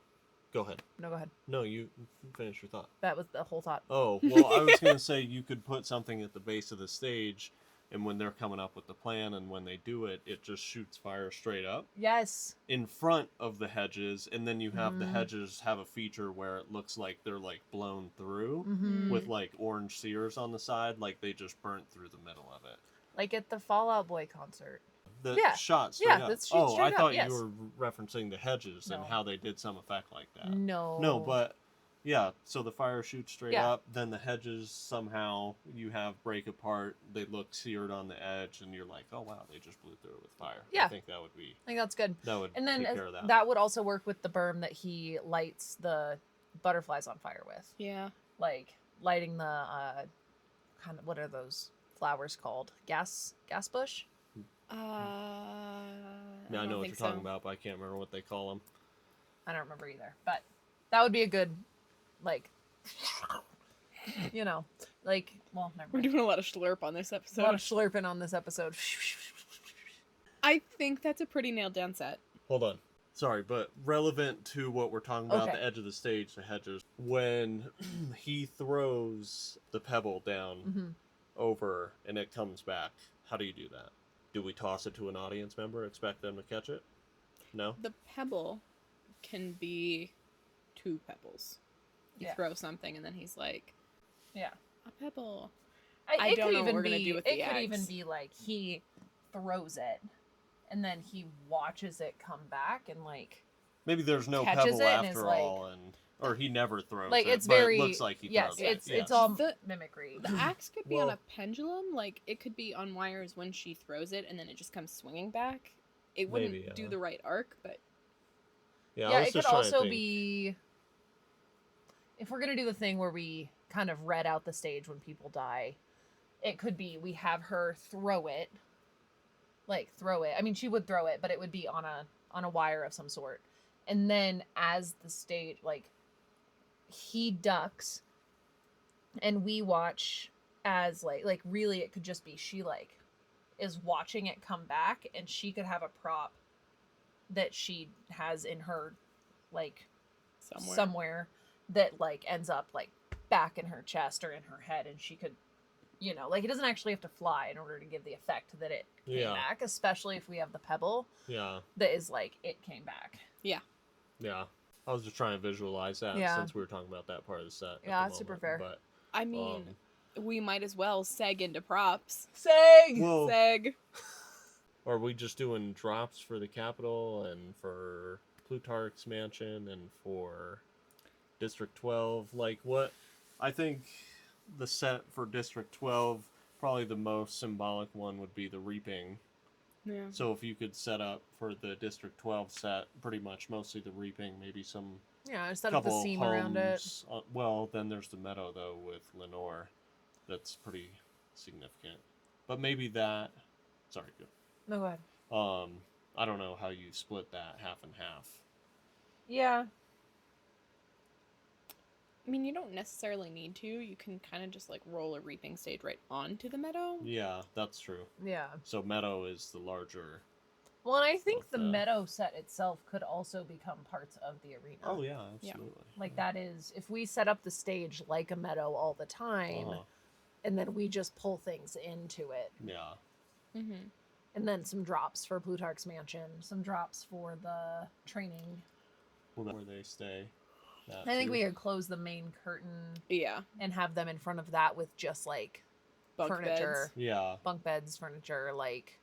S3: Go ahead.
S1: No, go ahead.
S3: No, you finish your thought.
S1: That was the whole thought.
S3: Oh, well, I was going to say you could put something at the base of the stage, and when they're coming up with the plan and when they do it, it just shoots fire straight up
S1: Yes.
S3: in front of the hedges, and then you have the
S1: Mhm.
S3: hedges have a feature where it looks like they're like blown through
S1: Mm-hmm.
S3: with like orange sears on the side, like they just burnt through the middle of it.
S1: Like at the Fall Out Boy concert.
S3: The
S1: Yeah.
S3: shot straight
S1: Yeah,
S3: up.
S1: that's
S3: Oh,
S1: straight
S3: I
S1: up,
S3: thought
S1: yes.
S3: you were referencing the hedges and
S1: No.
S3: how they did some effect like that.
S1: No.
S3: No, but yeah, so the fire shoots straight
S1: Yeah.
S3: up, then the hedges somehow you have break apart, they look seared on the edge, and you're like, oh wow, they just blew through it with fire.
S1: Yeah.
S3: I think that would be
S1: I think that's good.
S3: that would
S1: And then
S3: take care of that.
S1: that would also work with the berm that he lights the butterflies on fire with.
S2: Yeah.
S1: Like lighting the kind of, what are those flowers called? Gas bush?
S3: Yeah, I know
S2: don't
S3: what
S2: think
S3: you're talking
S2: so.
S3: about, but I can't remember what they call them.
S1: I don't remember either. But that would be a good, like, you know, like, well, never
S2: We're
S1: mind.
S2: doing a lot of slurp on this
S1: A lot
S2: episode.
S1: of slurping on this episode.
S2: I think that's a pretty nailed down set.
S3: Hold on. Sorry, but relevant to what we're talking about,
S1: Okay.
S3: the edge of the stage, the hedges, when he throws the pebble down
S1: Mhm.
S3: over and it comes back, how do you do that? Do we toss it to an audience member, expect them to catch it? No?
S2: The pebble can be 2 pebbles. You
S1: Yeah.
S2: throw something, and then he's like,
S1: Yeah.
S2: a pebble.
S1: I
S2: don't know what we're gonna do with the
S1: it could even
S2: eggs.
S1: be like he throws it and then he watches it come back and like
S3: Maybe there's no
S1: catches
S3: pebble
S1: it and is
S3: after
S1: like-
S3: all, or he never throws
S1: like
S3: it,
S1: it's
S3: but
S1: very
S3: it looks like he
S1: yes,
S3: throws it.
S1: it's
S3: Yes.
S1: all
S2: The-
S1: mimicry.
S2: The axe could be on
S3: Well-
S2: a pendulum. Like, it could be on wires when she throws it, and then it just comes swinging back. It wouldn't
S3: Maybe,
S2: do
S3: yeah.
S2: the right arc, but
S3: Yeah, I
S1: Yeah,
S3: was
S1: it could
S3: just trying to
S1: also
S3: think.
S1: be if we're gonna do the thing where we kind of read out the stage when people die, it could be we have her throw it. Like throw it. I mean she would throw it, but it would be on a wire of some sort. And then as the stage like he ducks and we watch as like really it could just be she like is watching it come back and she could have a prop that she has in her like somewhere that like ends up like back in her chest or in her head and she could like it doesn't actually have to fly in order to give the effect that it came
S3: Yeah.
S1: back, especially if we have the pebble
S3: Yeah,
S1: that is like it came back.
S3: yeah. I was just trying to visualize that
S1: Yeah.
S3: since we were talking about that part of the set. at
S1: Yeah,
S3: the
S1: that's super
S3: moment,
S1: fair.
S3: But
S2: I mean, we might as well seg into props.
S1: Seg!
S3: well,
S2: Seg.
S3: are we just doing drops for the Capitol and for Plutarch's Mansion and for District 12? Like, what? I think the set for District 12, probably the most symbolic one would be the Reaping.
S2: Yeah.
S3: So if you could set up for the District 12 set, pretty much mostly the Reaping, maybe some
S1: Yeah, set up the
S3: couple
S1: seam
S3: homes.
S1: around it.
S3: Well, then there's the meadow, though, with Lenore. That's pretty significant. But maybe that... Sorry, go.
S1: No, go ahead.
S3: I don't know how you split that half and half.
S1: Yeah.
S2: I mean, you don't necessarily need to. You can kind of just like roll a reaping stage right onto the meadow.
S3: Yeah, that's true.
S1: Yeah.
S3: So meadow is the larger...
S1: Well, and I think
S3: With
S1: the
S3: the-
S1: meadow set itself could also become parts of the arena.
S3: Oh, yeah, absolutely.
S1: Like that is, if we set up the stage like a meadow all the time,
S3: Uh-huh.
S1: and then we just pull things into it,
S3: Yeah.
S2: Mm-hmm.
S1: and then some drops for Plutarch's Mansion, some drops for the training.
S3: Well, that's where they stay. That
S1: I think
S3: too.
S1: we could close the main curtain
S2: Yeah.
S1: and have them in front of that with just like
S2: Bunk
S1: furniture,
S2: beds.
S3: Yeah,
S1: bunk beds, furniture, like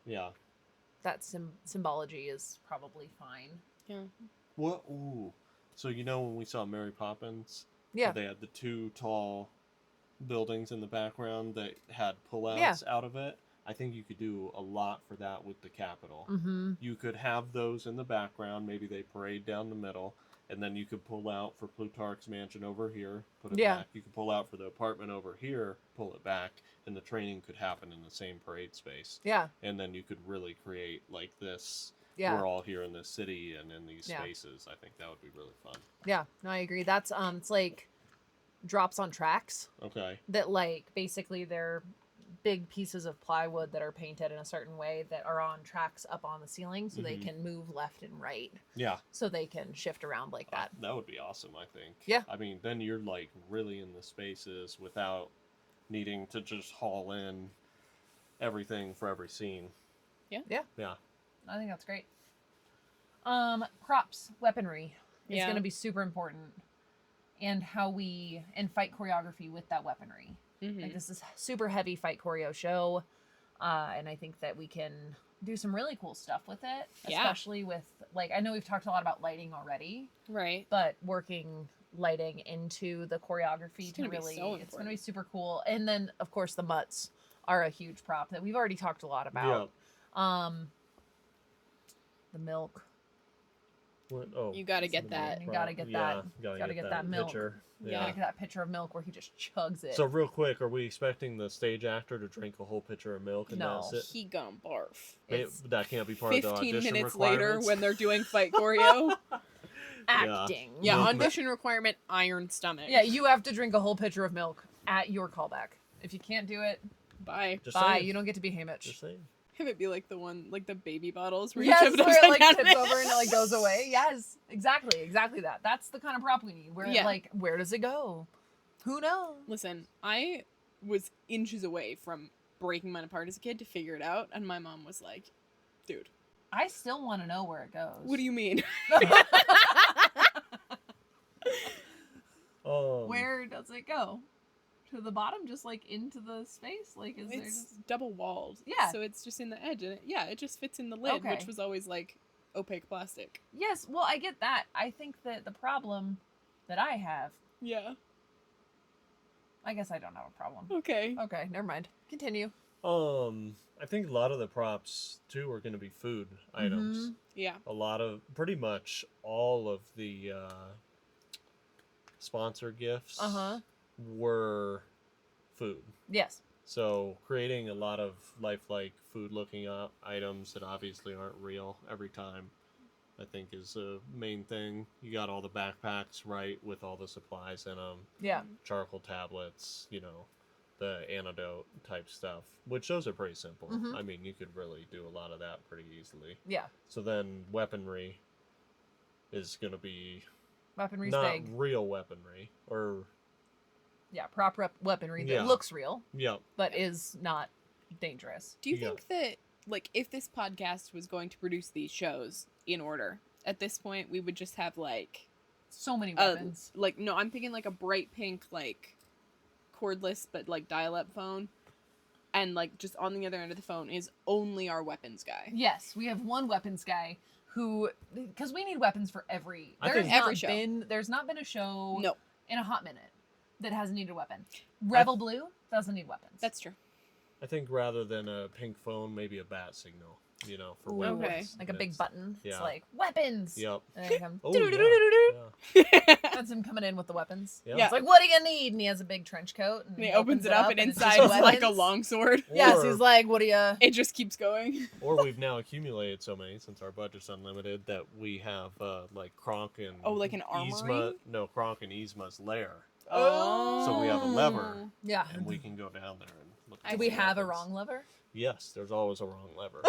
S3: yeah.
S1: that symbology is probably fine.
S2: Yeah.
S3: What? Ooh. So when we saw Mary Poppins,
S1: Yeah.
S3: they had the 2 tall buildings in the background that had pullouts
S1: Yeah.
S3: out of it. I think you could do a lot for that with the Capitol.
S1: Mm-hmm.
S3: You could have those in the background. Maybe they parade down the middle, and then you could pull out for Plutarch's Mansion over here, put it
S1: Yeah.
S3: back. You could pull out for the apartment over here, pull it back, and the training could happen in the same parade space.
S1: Yeah.
S3: And then you could really create like this
S1: Yeah.
S3: we're all here in this city and in these
S1: Yeah.
S3: spaces. I think that would be really fun.
S1: Yeah, no, I agree. That's it's like drops on tracks
S3: Okay.
S1: that like basically they're big pieces of plywood that are painted in a certain way that are on tracks up on the ceiling so they
S3: Mhm.
S1: can move left and right
S3: Yeah.
S1: so they can shift around like that.
S3: That would be awesome, I think.
S1: Yeah.
S3: I mean, then you're like really in the spaces without needing to just haul in everything for every scene.
S1: Yeah.
S3: Yeah.
S1: I think that's great. Props, weaponry is
S2: Yeah.
S1: going to be super important, and how we and fight choreography with that weaponry.
S2: Mm-hmm.
S1: Like this is super heavy fight choreo show, and I think that we can do some really cool stuff with it,
S2: Yeah.
S1: especially with like I know we've talked a lot about lighting already,
S2: Right.
S1: but working lighting into the choreography
S2: It's
S1: to
S2: gonna be
S1: really
S2: so
S1: it's going to be
S2: important.
S1: super cool. And then of course the mutts are a huge prop that we've already talked a lot about. The milk.
S3: What? Oh,
S2: You gotta
S3: it's
S2: get
S3: in the
S2: that.
S1: You gotta get
S3: yeah,
S1: that. Gotta get that milk.
S3: Pitcher.
S1: You
S2: Yeah.
S1: gotta get that pitcher of milk where he just chugs it.
S3: So real quick, are we expecting the stage actor to drink a whole pitcher of milk and
S1: No.
S3: that's it?
S2: He gonna barf.
S1: It's
S3: That can't be part of the
S2: 15
S3: audition
S2: minutes later
S3: requirements?
S2: when they're doing fight choreo.
S1: acting.
S2: Yeah,
S3: Movement.
S2: audition requirement, iron stomach.
S1: Yeah, you have to drink a whole pitcher of milk at your callback. If you can't do it,
S2: Bye.
S3: Just
S1: bye.
S3: saying.
S1: You don't get to be Hamitch.
S3: Just saying.
S2: Have it be like the one, like the baby bottles where
S1: Yes,
S2: you tip it
S1: where
S2: upside
S1: it like
S2: down.
S1: tips over and it like goes away. Yes, exactly that. That's the kind of prop we need. Where
S2: Yeah.
S1: like where does it go? Who knows?
S2: Listen, I was inches away from breaking mine apart as a kid to figure it out, and my mom was like, dude,
S1: I still want to know where it goes.
S2: what do you mean?
S1: Where does it go? To the bottom, just like into the space? Like is there
S2: It's
S1: just
S2: double walled.
S1: Yeah.
S2: So it's just in the edge, and it just fits in the lid,
S1: Okay.
S2: which was always like opaque plastic.
S1: Yes, well I get that. I think that the problem that I have,
S2: Yeah.
S1: I guess I don't have a problem.
S2: Okay.
S1: Okay, never mind. Continue.
S3: I think a lot of the props too are going to be food items.
S1: Mhm.
S2: Yeah.
S3: A lot of, pretty much all of the sponsor gifts
S1: Uh-huh.
S3: were food.
S1: Yes.
S3: So creating a lot of lifelike food-looking items that obviously aren't real every time, I think is a main thing. You got all the backpacks right with all the supplies in them,
S1: Yeah.
S3: charcoal tablets, the antidote type stuff, which those are pretty simple.
S1: Mhm.
S3: I mean, you could really do a lot of that pretty easily.
S1: Yeah.
S3: So then weaponry is going to be
S1: Weaponry's
S3: not
S1: big.
S3: real weaponry, or
S1: Yeah, prop weaponry that
S3: Yeah.
S1: looks real
S3: yeah,
S1: but is not dangerous.
S2: Do you
S3: Yeah.
S2: think that, like, if this podcast was going to produce these shows in order, at this point we would just have like
S1: So many
S2: a
S1: weapons.
S2: no, I'm thinking like a bright pink like cordless but like dial-up phone, and like just on the other end of the phone is only our weapons guy.
S1: Yes, we have one weapons guy who, because we need weapons for every.
S3: I
S1: There's
S3: think-
S2: Every
S1: not
S2: show.
S1: been. There's not been a show
S2: No,
S1: in a hot minute that hasn't needed a weapon. Rebel Blue doesn't need weapons.
S2: that's true.
S3: I think rather than a pink phone, maybe a bat signal, for
S1: Ooh,
S3: weapons.
S2: Okay.
S1: like a big
S3: It's-
S1: button. It's
S3: yeah.
S1: like weapons.
S3: Yep.
S1: And then come,
S3: Oh,
S1: doo-doo-doo-doo-doo-doo.
S3: yeah.
S1: That's him coming in with the weapons.
S3: Yeah.
S2: Yeah.
S1: It's like, what do you need? And he has a big trench coat. And
S2: And he opens it up, and
S1: it's
S2: inside
S1: just
S2: is like a
S1: weapons.
S2: long sword.
S1: Yes,
S3: Or-
S1: he's like, what do you?
S2: It just keeps going.
S3: Or we've now accumulated so many since our budget's unlimited that we have like Kronk and
S2: Oh, like an armory?
S3: Yzma, no, Kronk and Yzma's lair,
S1: Oh.
S3: So we have a lever.
S1: Yeah.
S3: and we can go down there and look.
S2: I
S1: Do
S3: at
S1: we
S3: the
S1: have a
S3: weapons.
S1: wrong lever?
S3: Yes, there's always a wrong lever.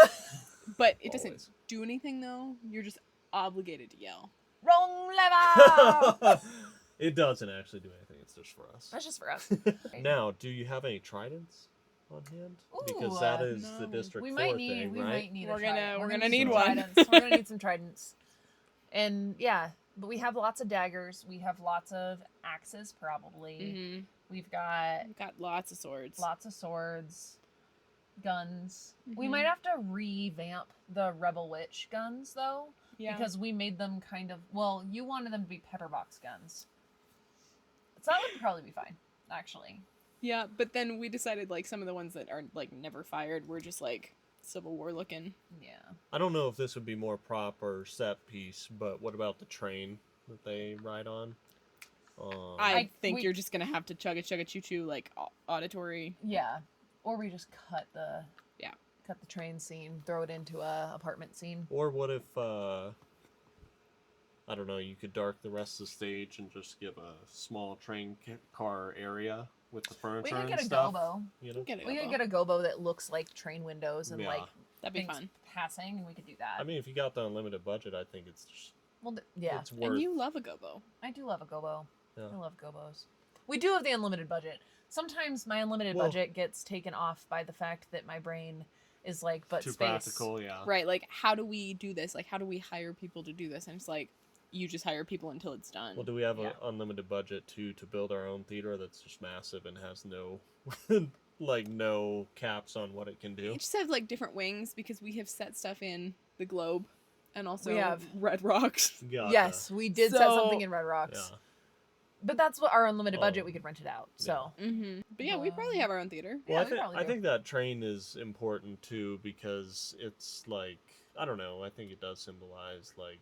S2: But it doesn't
S3: Always.
S2: do anything though. You're just obligated to yell.
S1: Wrong lever!
S3: It doesn't actually do anything. It's just for us.
S1: That's just for us.
S3: Now, do you have any tridents on hand? Because
S1: Ooh,
S3: that is the
S2: no.
S3: District
S1: we
S3: 4
S1: might need.
S3: thing,
S1: We
S3: right?
S1: might need.
S2: We're
S1: a
S2: gonna-
S1: trident.
S2: we're
S1: gonna
S2: gonna
S1: need
S2: need
S1: some
S2: one.
S1: tridents. We're gonna need some tridents. And yeah, but we have lots of daggers. We have lots of axes, probably.
S2: Mm-hmm.
S1: We've got
S2: We've got lots of swords.
S1: lots of swords, guns. We
S2: Mhm.
S1: might have to revamp the Rebel Witch guns though,
S2: Yeah.
S1: because we made them kind of. Well, you wanted them to be pepperbox guns, so that would probably be fine, actually.
S2: Yeah, but then we decided like some of the ones that are like never fired were just like Civil War looking.
S1: Yeah.
S3: I don't know if this would be more prop or set piece, but what about the train that they ride on?
S2: I think
S1: we-
S2: you're just gonna have to chugga chugga choo choo like auditory.
S1: Yeah. Or we just cut the.
S2: Yeah.
S1: Cut the train scene, throw it into a apartment scene.
S3: Or what if, I don't know, you could dark the rest of the stage and just give a small train car area with the
S1: We
S3: furniture
S1: could
S3: and
S1: get a
S3: stuff.
S1: gobo.
S3: You know?
S2: Get it,
S1: We could
S2: Elbow.
S1: get a gobo that looks like train windows and
S3: Yeah.
S1: like
S2: That'd be
S1: things
S2: fun.
S1: passing, and we could do that.
S3: I mean, if you got the unlimited budget, I think it's just,
S1: well, yeah,
S3: it's worth.
S2: And you love a gobo.
S1: I do love a gobo.
S3: Yeah.
S1: I love gobos. We do have the unlimited budget. Sometimes my unlimited
S3: Well-
S1: budget gets taken off by the fact that my brain is like, but
S3: too
S1: space.
S3: practical, yeah.
S2: Right, like, how do we do this? Like, how do we hire people to do this? And it's like, you just hire people until it's done.
S3: Well, do we have
S1: Yeah.
S3: an unlimited budget to build our own theater that's just massive and has no, like, no caps on what it can do?
S2: You just have, like, different wings because we have set stuff in the Globe and also
S1: We have.
S2: Red Rocks.
S3: Gotcha.
S1: Yes, we did set
S2: So-
S1: something in Red Rocks.
S3: Yeah.
S1: But that's what our unlimited budget,
S3: Oh.
S1: we could rent it out.
S3: Yeah.
S1: So,
S2: Mm-hmm. But yeah, we probably have our own theater.
S1: Yeah,
S3: Well,
S1: we probably
S3: I
S1: do.
S3: think that train is important too because it's like, I don't know, I think it does symbolize like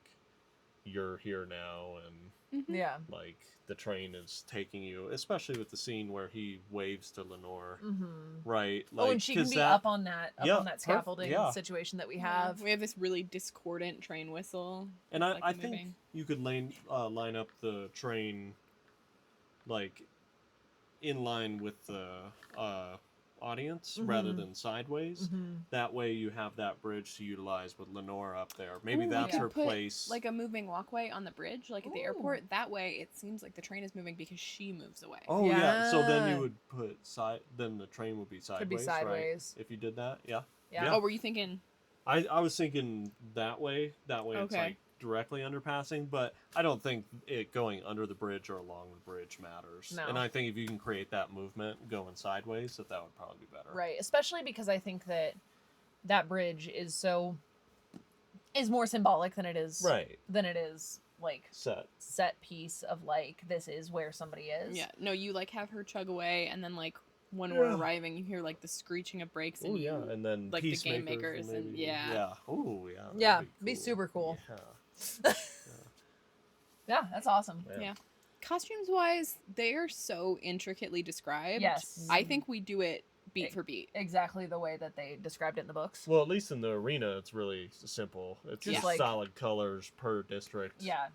S3: you're here now and
S2: Mhm.
S1: yeah.
S3: like the train is taking you, especially with the scene where he waves to Lenore,
S1: Mm-hmm.
S3: right? Like,
S1: Oh, and she can
S3: 'cause
S1: be
S3: that-
S1: up on that
S3: Yeah,
S1: scaffolding
S3: yeah.
S1: situation that we
S2: Yeah,
S1: have.
S2: we have this really discordant train whistle.
S3: And
S2: It's, like,
S3: I think
S2: moving.
S3: you could line up the train like in line with the audience rather
S1: Mhm.
S3: than sideways.
S1: Mm-hmm.
S3: That way you have that bridge to utilize with Lenore up there. Maybe
S2: Ooh, we
S3: that's
S2: could
S3: her
S2: put,
S3: place.
S2: Like a moving walkway on the bridge, like at the
S1: Ooh.
S2: airport. That way, it seems like the train is moving because she moves away.
S3: Oh yeah. So then
S1: Yeah.
S3: you would put then the train would be sideways,
S1: Could be sideways.
S3: right? If you did that, yeah.
S1: Yeah.
S2: Oh, were you thinking?
S3: I was thinking that way. That way it's
S2: Okay.
S3: like directly underpassing, but I don't think it going under the bridge or along the bridge matters.
S1: No.
S3: And I think if you can create that movement going sideways, that would probably be better.
S1: Right. Especially because I think that bridge is more symbolic than it is
S3: Right.
S1: like
S3: Set.
S1: set piece of like this is where somebody is.
S2: Yeah, no, you like have her chug away, and then like when we're
S3: Yeah.
S2: arriving, you hear like the screeching of brakes, and
S3: Oh yeah,
S2: you-
S3: and then
S2: like, the game
S3: Peacemakers
S2: makers and-
S3: maybe.
S2: yeah.
S3: Yeah. Oh yeah. that'd
S1: Yeah, be super cool.
S3: Yeah.
S1: Yeah, that's awesome.
S2: Yeah. Costumes wise, they are so intricately described.
S1: Yes.
S2: I think we do it beat for beat.
S1: Exactly the way that they described it in the books.
S3: Well, at least in the arena, it's really simple. It's
S1: Just
S3: just
S1: like-
S3: solid colors per district.
S1: Yeah.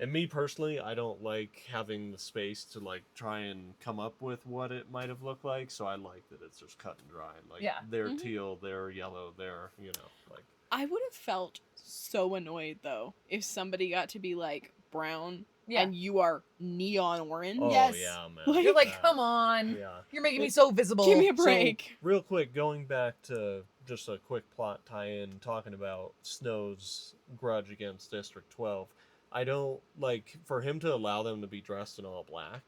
S3: And me personally, I don't like having the space to like try and come up with what it might have looked like. So I like that it's just cut and dry. Like
S1: Yeah.
S3: they're
S2: Mhm.
S3: teal, they're yellow, they're like.
S2: I would have felt so annoyed though if somebody got to be like brown
S1: Yeah.
S2: and you are neon orange.
S3: Oh
S1: Yes.
S3: yeah, man.
S2: Like-
S1: You're like,
S3: that.
S1: come on.
S3: Yeah.
S1: You're making me
S3: It-
S1: so visible.
S2: Give me a
S3: So,
S2: break.
S3: real quick, going back to just a quick plot tie-in, talking about Snow's grudge against District 12. I don't like for him to allow them to be dressed in all black.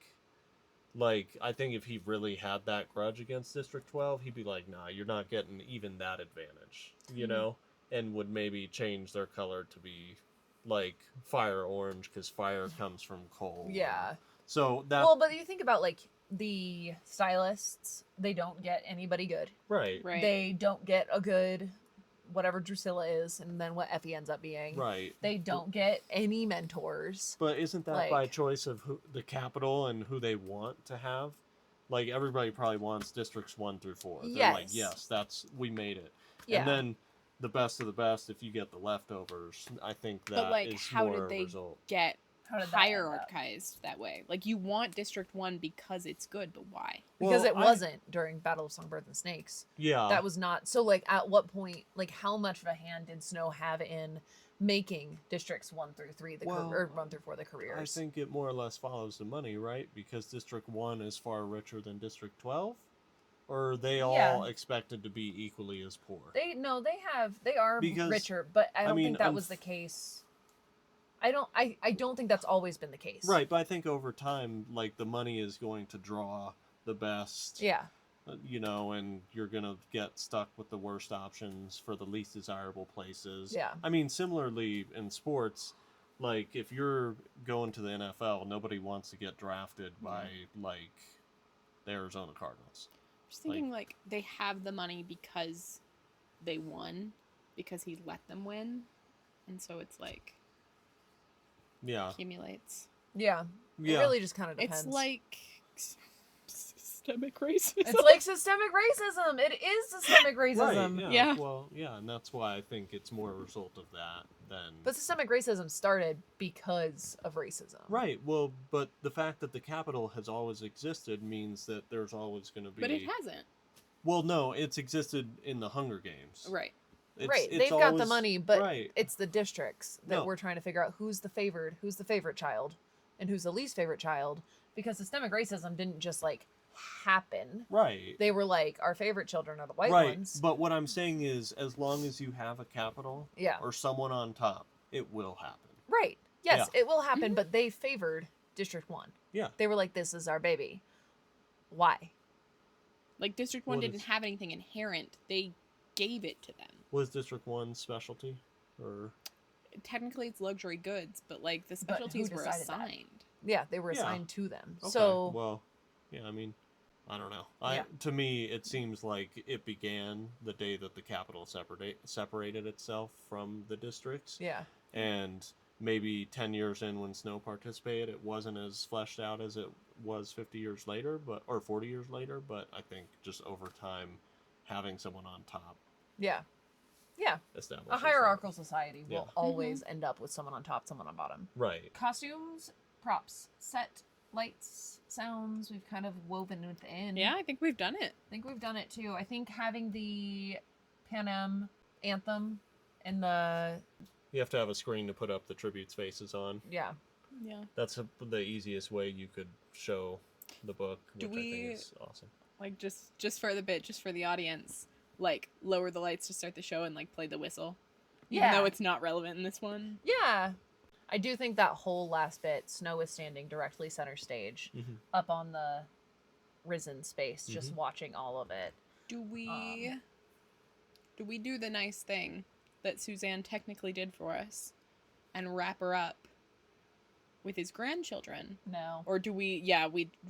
S3: Like, I think if he really had that grudge against District 12, he'd be like, "Nah, you're not getting even that advantage," you
S2: Mhm.
S3: know, and would maybe change their color to be like fire orange because fire comes from coal.
S1: Yeah.
S3: So that
S1: Well, but you think about like the stylists, they don't get anybody good.
S3: right,
S2: Right.
S1: They don't get a good whatever Drusilla is, and then what Effie ends up being.
S3: right.
S1: They don't get any mentors.
S3: But isn't that by
S1: Like-
S3: choice of the capital and who they want to have? Like everybody probably wants districts 1 through 4. They're like,
S1: Yes.
S3: yes, we made it.
S1: Yeah.
S3: And then the best of the best, if you get the leftovers, I think that is
S2: But, like, how
S3: more
S2: did
S3: a
S2: they
S3: result.
S2: Get
S1: How did that end up?
S2: hierarchized that way. Like you want District 1 because it's good, but why?
S1: Because
S3: Well,
S1: it wasn't during Battle of Songbirds and Snakes.
S3: Yeah.
S1: That was not. So, like, at what point, like, how much of a hand did Snow have in making districts 1 through 3
S3: Well,
S1: or 1 through 4 the
S3: I
S1: careers?
S3: think it more or less follows the money, right? Because District 1 is far richer than District 12? Or are they all
S1: Yeah.
S3: expected to be equally as poor?
S1: They are
S3: Because,
S1: richer, but I don't
S3: mean,
S1: think that was the case. I don't think that's always been the case.
S3: Right, but I think over time, like, the money is going to draw the best.
S1: Yeah.
S3: You know, and you're gonna get stuck with the worst options for the least desirable places.
S1: Yeah.
S3: I mean, similarly in sports, like if you're going to the NFL, nobody wants to get drafted by like the Arizona Cardinals.
S2: Just thinking like they have the money because they won, because he let them win, and so it's like
S3: Yeah,
S2: accumulates.
S1: Yeah. It
S3: yeah.
S1: really just kind of depends.
S2: It's like systemic racism.
S1: It's like systemic racism. It is systemic racism.
S3: Right,
S2: Yeah.
S3: Well, yeah, and that's why I think it's more a result of that than...
S1: But systemic racism started because of racism.
S3: Right, well, but the fact that the Capitol has always existed means that there's always going to be...
S2: But it hasn't.
S3: Well, no, it's existed in the Hunger Games.
S2: Right.
S1: They've got the
S3: always-
S1: money, but
S3: right.
S1: it's the districts that
S3: No.
S1: we're trying to figure out who's the favorite child, and who's the least favorite child. Because systemic racism didn't just like happen.
S3: Right.
S1: They were like, our favorite children are the white
S3: Right,
S1: ones.
S3: but what I'm saying is, as long as you have a capital
S1: Yeah.
S3: or someone on top, it will happen.
S1: Right. Yes,
S3: Yeah.
S1: it will happen, but they favored District 1.
S3: Yeah.
S1: They were like, this is our baby. Why?
S2: Like, District 1
S3: What
S2: didn't
S3: is-
S2: have anything inherent. They gave it to them.
S3: Was District 1 specialty? Or...
S2: Technically, it's luxury goods, but, like, the
S1: But who
S2: specialties were
S1: decided that?
S2: assigned.
S1: Yeah, they were
S3: Yeah.
S1: assigned to them.
S3: Okay,
S1: So,
S3: well, yeah, I mean, I don't know.
S1: Yeah.
S3: To me, it seems like it began the day that the capital separated itself from the districts.
S1: yeah.
S3: And maybe 10 years in, when Snow participated, it wasn't as fleshed out as it was 50 years later, or 40 years later. But I think just over time, having someone on top
S1: Yeah. Yeah.
S3: establishes
S1: A hierarchical society will
S3: Yeah.
S1: always end up with someone on top, someone on bottom.
S3: Right.
S1: Costumes, props, set, lights, sounds, we've kind of woven within.
S2: Yeah, I think we've done it.
S1: I think we've done it too. I think having the Pan Am anthem and the,
S3: You have to have a screen to put up the tributes' faces on.
S1: yeah.
S2: Yeah.
S3: That's the easiest way you could show the book, which
S2: Do
S3: I
S2: we-
S3: think is awesome.
S2: Like, just for the bit, just for the audience, like, lower the lights to start the show and, like, play the whistle. Even
S1: Yeah.
S2: though it's not relevant in this one.
S1: Yeah. I do think that whole last bit, Snow is standing directly center stage,
S3: Mhm.
S1: up on the risen space, just
S3: Mhm.
S1: watching all of it.
S2: Do we do the nice thing that Suzanne technically did for us and wrap her up with his grandchildren?
S1: No.
S2: Or do we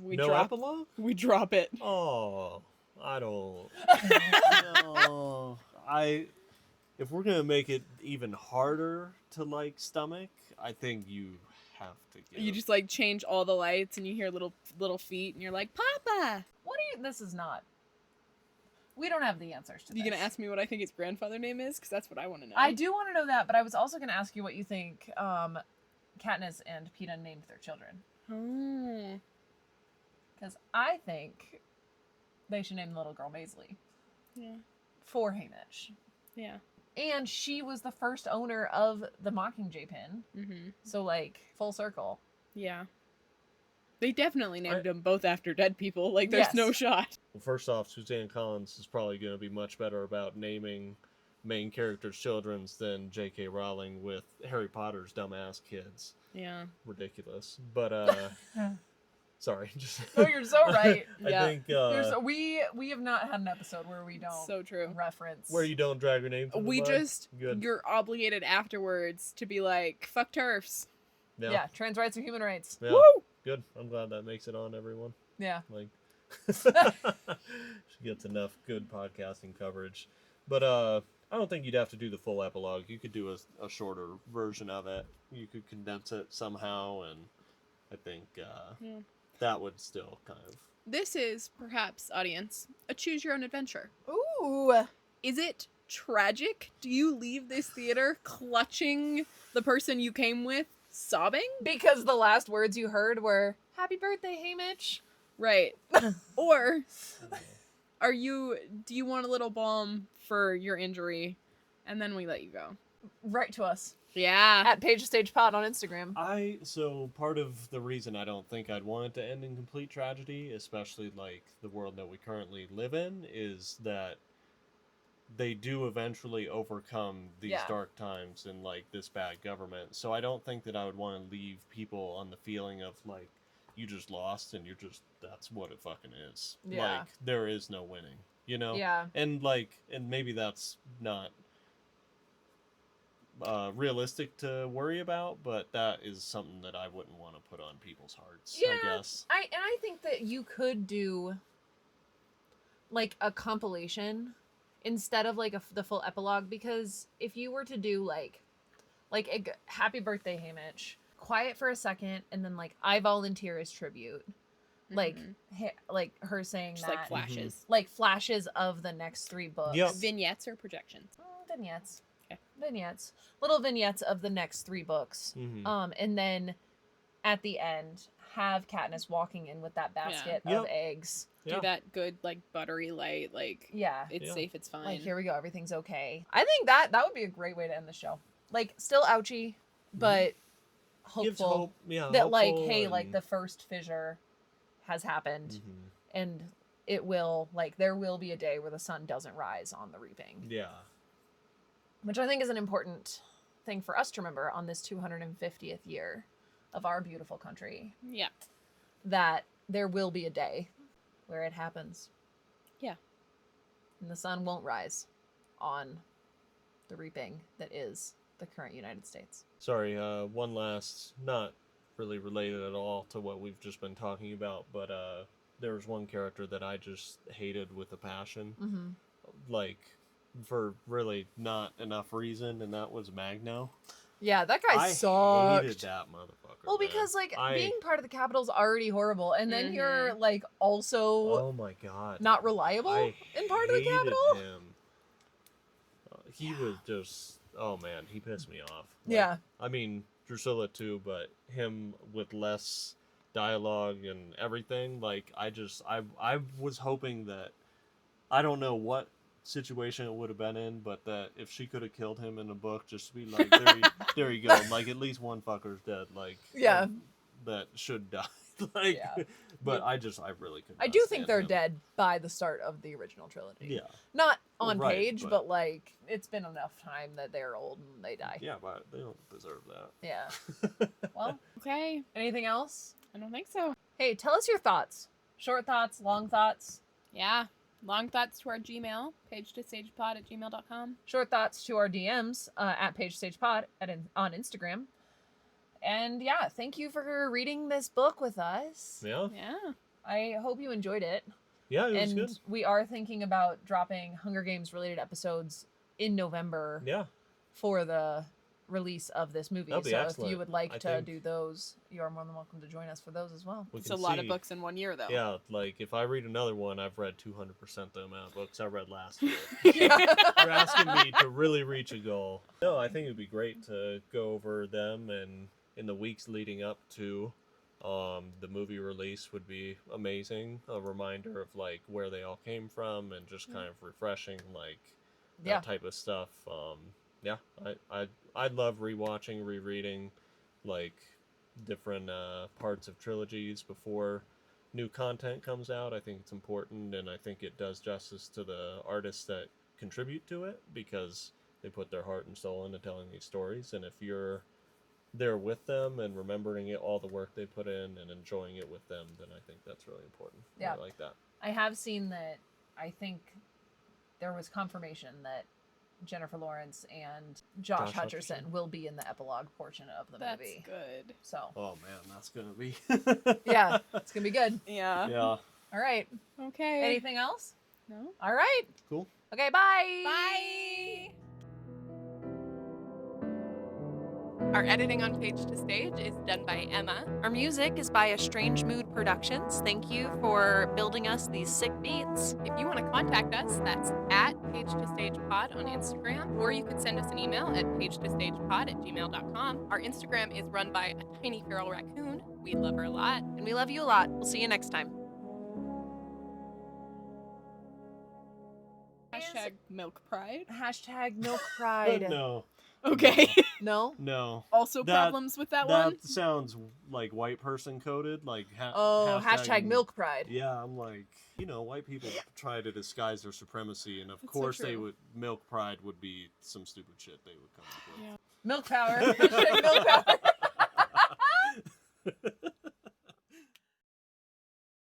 S2: we
S3: No
S2: drop
S3: epilogue?
S2: we drop it.
S3: Oh, I don't. No, if we're gonna make it even harder to like stomach, I think you have to give.
S2: You just like change all the lights and you hear little feet and you're like, "Papa."
S1: What do you, this is not, we don't have the answers to
S2: You
S1: this.
S2: gonna ask me what I think his grandfather name is? Because that's what I want to know.
S1: I do want to know that, but I was also going to ask you what you think Katniss and Peeta named their children.
S2: Oh.
S1: Because I think they should name the little girl Maisley
S2: Yeah.
S1: for Hamitch.
S2: Yeah.
S1: And she was the first owner of the Mockingjay pin.
S2: Mm-hmm.
S1: So, like, full circle.
S2: Yeah. They definitely named them both after dead people. Like, there's
S1: Yes.
S2: no shot.
S3: Well, first off, Suzanne Collins is probably going to be much better about naming main characters' children's than J.K. Rowling with Harry Potter's dumbass kids.
S2: Yeah.
S3: Ridiculous. But, sorry. Just
S1: Oh, you're so right.
S3: I
S2: Yeah.
S3: think,
S1: We have not had an episode where we don't
S2: So true.
S1: reference.
S3: where you don't drag your name through the
S2: We
S3: mud.
S2: just,
S3: Good.
S2: you're obligated afterwards to be like, fuck TERFs.
S1: Yeah, trans rights and human rights.
S3: Yeah.
S2: Woo!
S3: Good. I'm glad that makes it on, everyone.
S1: Yeah.
S3: Like, she gets enough good podcasting coverage. But I don't think you'd have to do the full epilogue. You could do a shorter version of it. You could condense it somehow, and I think
S2: Yeah.
S3: that would still kind of...
S2: This is, perhaps, audience, a choose your own adventure.
S1: Ooh.
S2: Is it tragic? Do you leave this theater clutching the person you came with, sobbing?
S1: Because the last words you heard were, "Happy birthday, Hamitch."
S2: Right. Or do you want a little balm for your injury and then we let you go?
S1: Write to us
S2: Yeah.
S1: at Page Stage Pod on Instagram.
S3: So part of the reason I don't think I'd want it to end in complete tragedy, especially like the world that we currently live in, is that they do eventually overcome these
S1: Yeah.
S3: dark times and like this bad government. So I don't think that I would want to leave people on the feeling of like, you just lost and that's what it fucking is.
S1: Yeah.
S3: Like there is no winning, you know?
S1: Yeah.
S3: And maybe that's not realistic to worry about, but that is something that I wouldn't want to put on people's hearts, I guess.
S1: I think that you could do like a compilation instead of like the full epilogue, because if you were to do like a happy birthday Hamitch, quiet for a second, and then like I volunteer as tribute, like like her saying
S2: Just
S1: that,
S2: like flashes.
S1: like flashes of the next 3 books.
S3: Yep.
S2: Vignettes or projections?
S1: Vignettes.
S2: Okay.
S1: Vignettes. Little vignettes of the next 3 books. And then at the end, have Katniss walking in with that basket of eggs.
S2: Do that good, like, buttery light, like,
S1: Yeah.
S2: it's safe, it's fine.
S1: Like, here we go, everything's okay. I think that would be a great way to end the show. Like, still ouchy, but hopeful.
S3: Gives hope. Yeah,
S1: that, like,
S3: hopeful
S1: hey,
S3: and...
S1: like, the first fissure has happened, and it will, like, there will be a day where the sun doesn't rise on the reaping.
S3: Yeah.
S1: Which I think is an important thing for us to remember on this 250th year of our beautiful country.
S2: Yeah.
S1: That there will be a day where it happens.
S2: Yeah.
S1: And the sun won't rise on the reaping that is the current United States.
S3: Sorry, one last, not really related at all to what we've just been talking about, but there was one character that I just hated with a passion. Like, for really not enough reason, and that was Magno.
S1: Yeah, that guy sucked.
S3: I hated that motherfucker.
S1: Well, because, like, being part of the Capitol's already horrible, and then you're, like, also...
S3: Oh my god.
S1: Not reliable in part of the Capitol?
S3: Him. He was just... Oh, man, he pissed me off. Like,
S1: yeah.
S3: I mean, Drusilla too, but him with less dialogue and everything, like, I was hoping that... I don't know what situation it would have been in, but that if she could have killed him in the book, just to be like, there you go, like, at least one fucker's dead, like, that should die. Like, but I really couldn't.
S1: I do think they're dead by the start of the original trilogy.
S3: Yeah.
S1: Not on page, but like, it's been enough time that they're old and they die.
S3: Yeah, but they don't deserve that.
S1: Yeah. Well,
S2: okay.
S1: Anything else?
S2: I don't think so.
S1: Hey, tell us your thoughts. Short thoughts, long thoughts.
S2: Yeah. Long thoughts to our Gmail, page2stagepod@gmail.com.
S1: Short thoughts to our DMs at page2stagepod on Instagram. And yeah, thank you for reading this book with us.
S3: Yeah.
S2: Yeah.
S1: I hope you enjoyed it.
S3: Yeah, it was good.
S1: And we are thinking about dropping Hunger Games related episodes in November.
S3: Yeah.
S1: For the release of this movie.
S3: That'd be
S1: so
S3: excellent.
S1: If you would like to do those, you are more than welcome to join us for those as well.
S2: It's a lot of books in one year, though.
S3: Yeah, like, if I read another one, I've read 200% the amount of books I read last year. You're asking me to really reach a goal. No, I think it would be great to go over them, and in the weeks leading up to the movie release would be amazing. A reminder of, like, where they all came from, and just kind of refreshing, like, that type of stuff. Yeah, I love rewatching, rereading, like, different parts of trilogies before new content comes out. I think it's important, and I think it does justice to the artists that contribute to it, because they put their heart and soul into telling these stories. And if you're there with them and remembering it, all the work they put in, and enjoying it with them, then I think that's really important.
S1: Yeah.
S3: I like that.
S1: I have seen that. I think there was confirmation that Jennifer Lawrence and Josh Hutcherson will be in the epilogue portion of the movie.
S2: That's good.
S1: So.
S3: Oh man, that's gonna be.
S1: Yeah, it's gonna be good.
S2: Yeah.
S3: Yeah.
S1: All right.
S2: Okay.
S1: Anything else?
S2: No.
S1: All right.
S3: Cool.
S1: Okay. Bye.
S2: Bye. Our editing on Page to Stage is done by Emma.
S1: Our music is by A Strange Mood Productions. Thank you for building us these sick beats.
S2: If you want to contact us, that's at page2stagepod on Instagram, or you could send us an email at page2stagepod@gmail.com. Our Instagram is run by a tiny feral raccoon. We love her a lot.
S1: And we love you a lot. We'll see you next time.
S2: Hashtag milk pride.
S1: Hashtag milk pride.
S3: No.
S2: Okay.
S1: No?
S3: No.
S2: Also problems with that one?
S3: That sounds like white person coded. Like
S1: hashtag milk pride.
S3: Yeah, I'm like, white people try to disguise their supremacy, and of
S2: That's
S3: course
S2: so
S3: they
S2: true.
S3: would. Milk pride would be some stupid shit they would come up with.
S2: Yeah.
S1: Milk power. Hashtag milk power.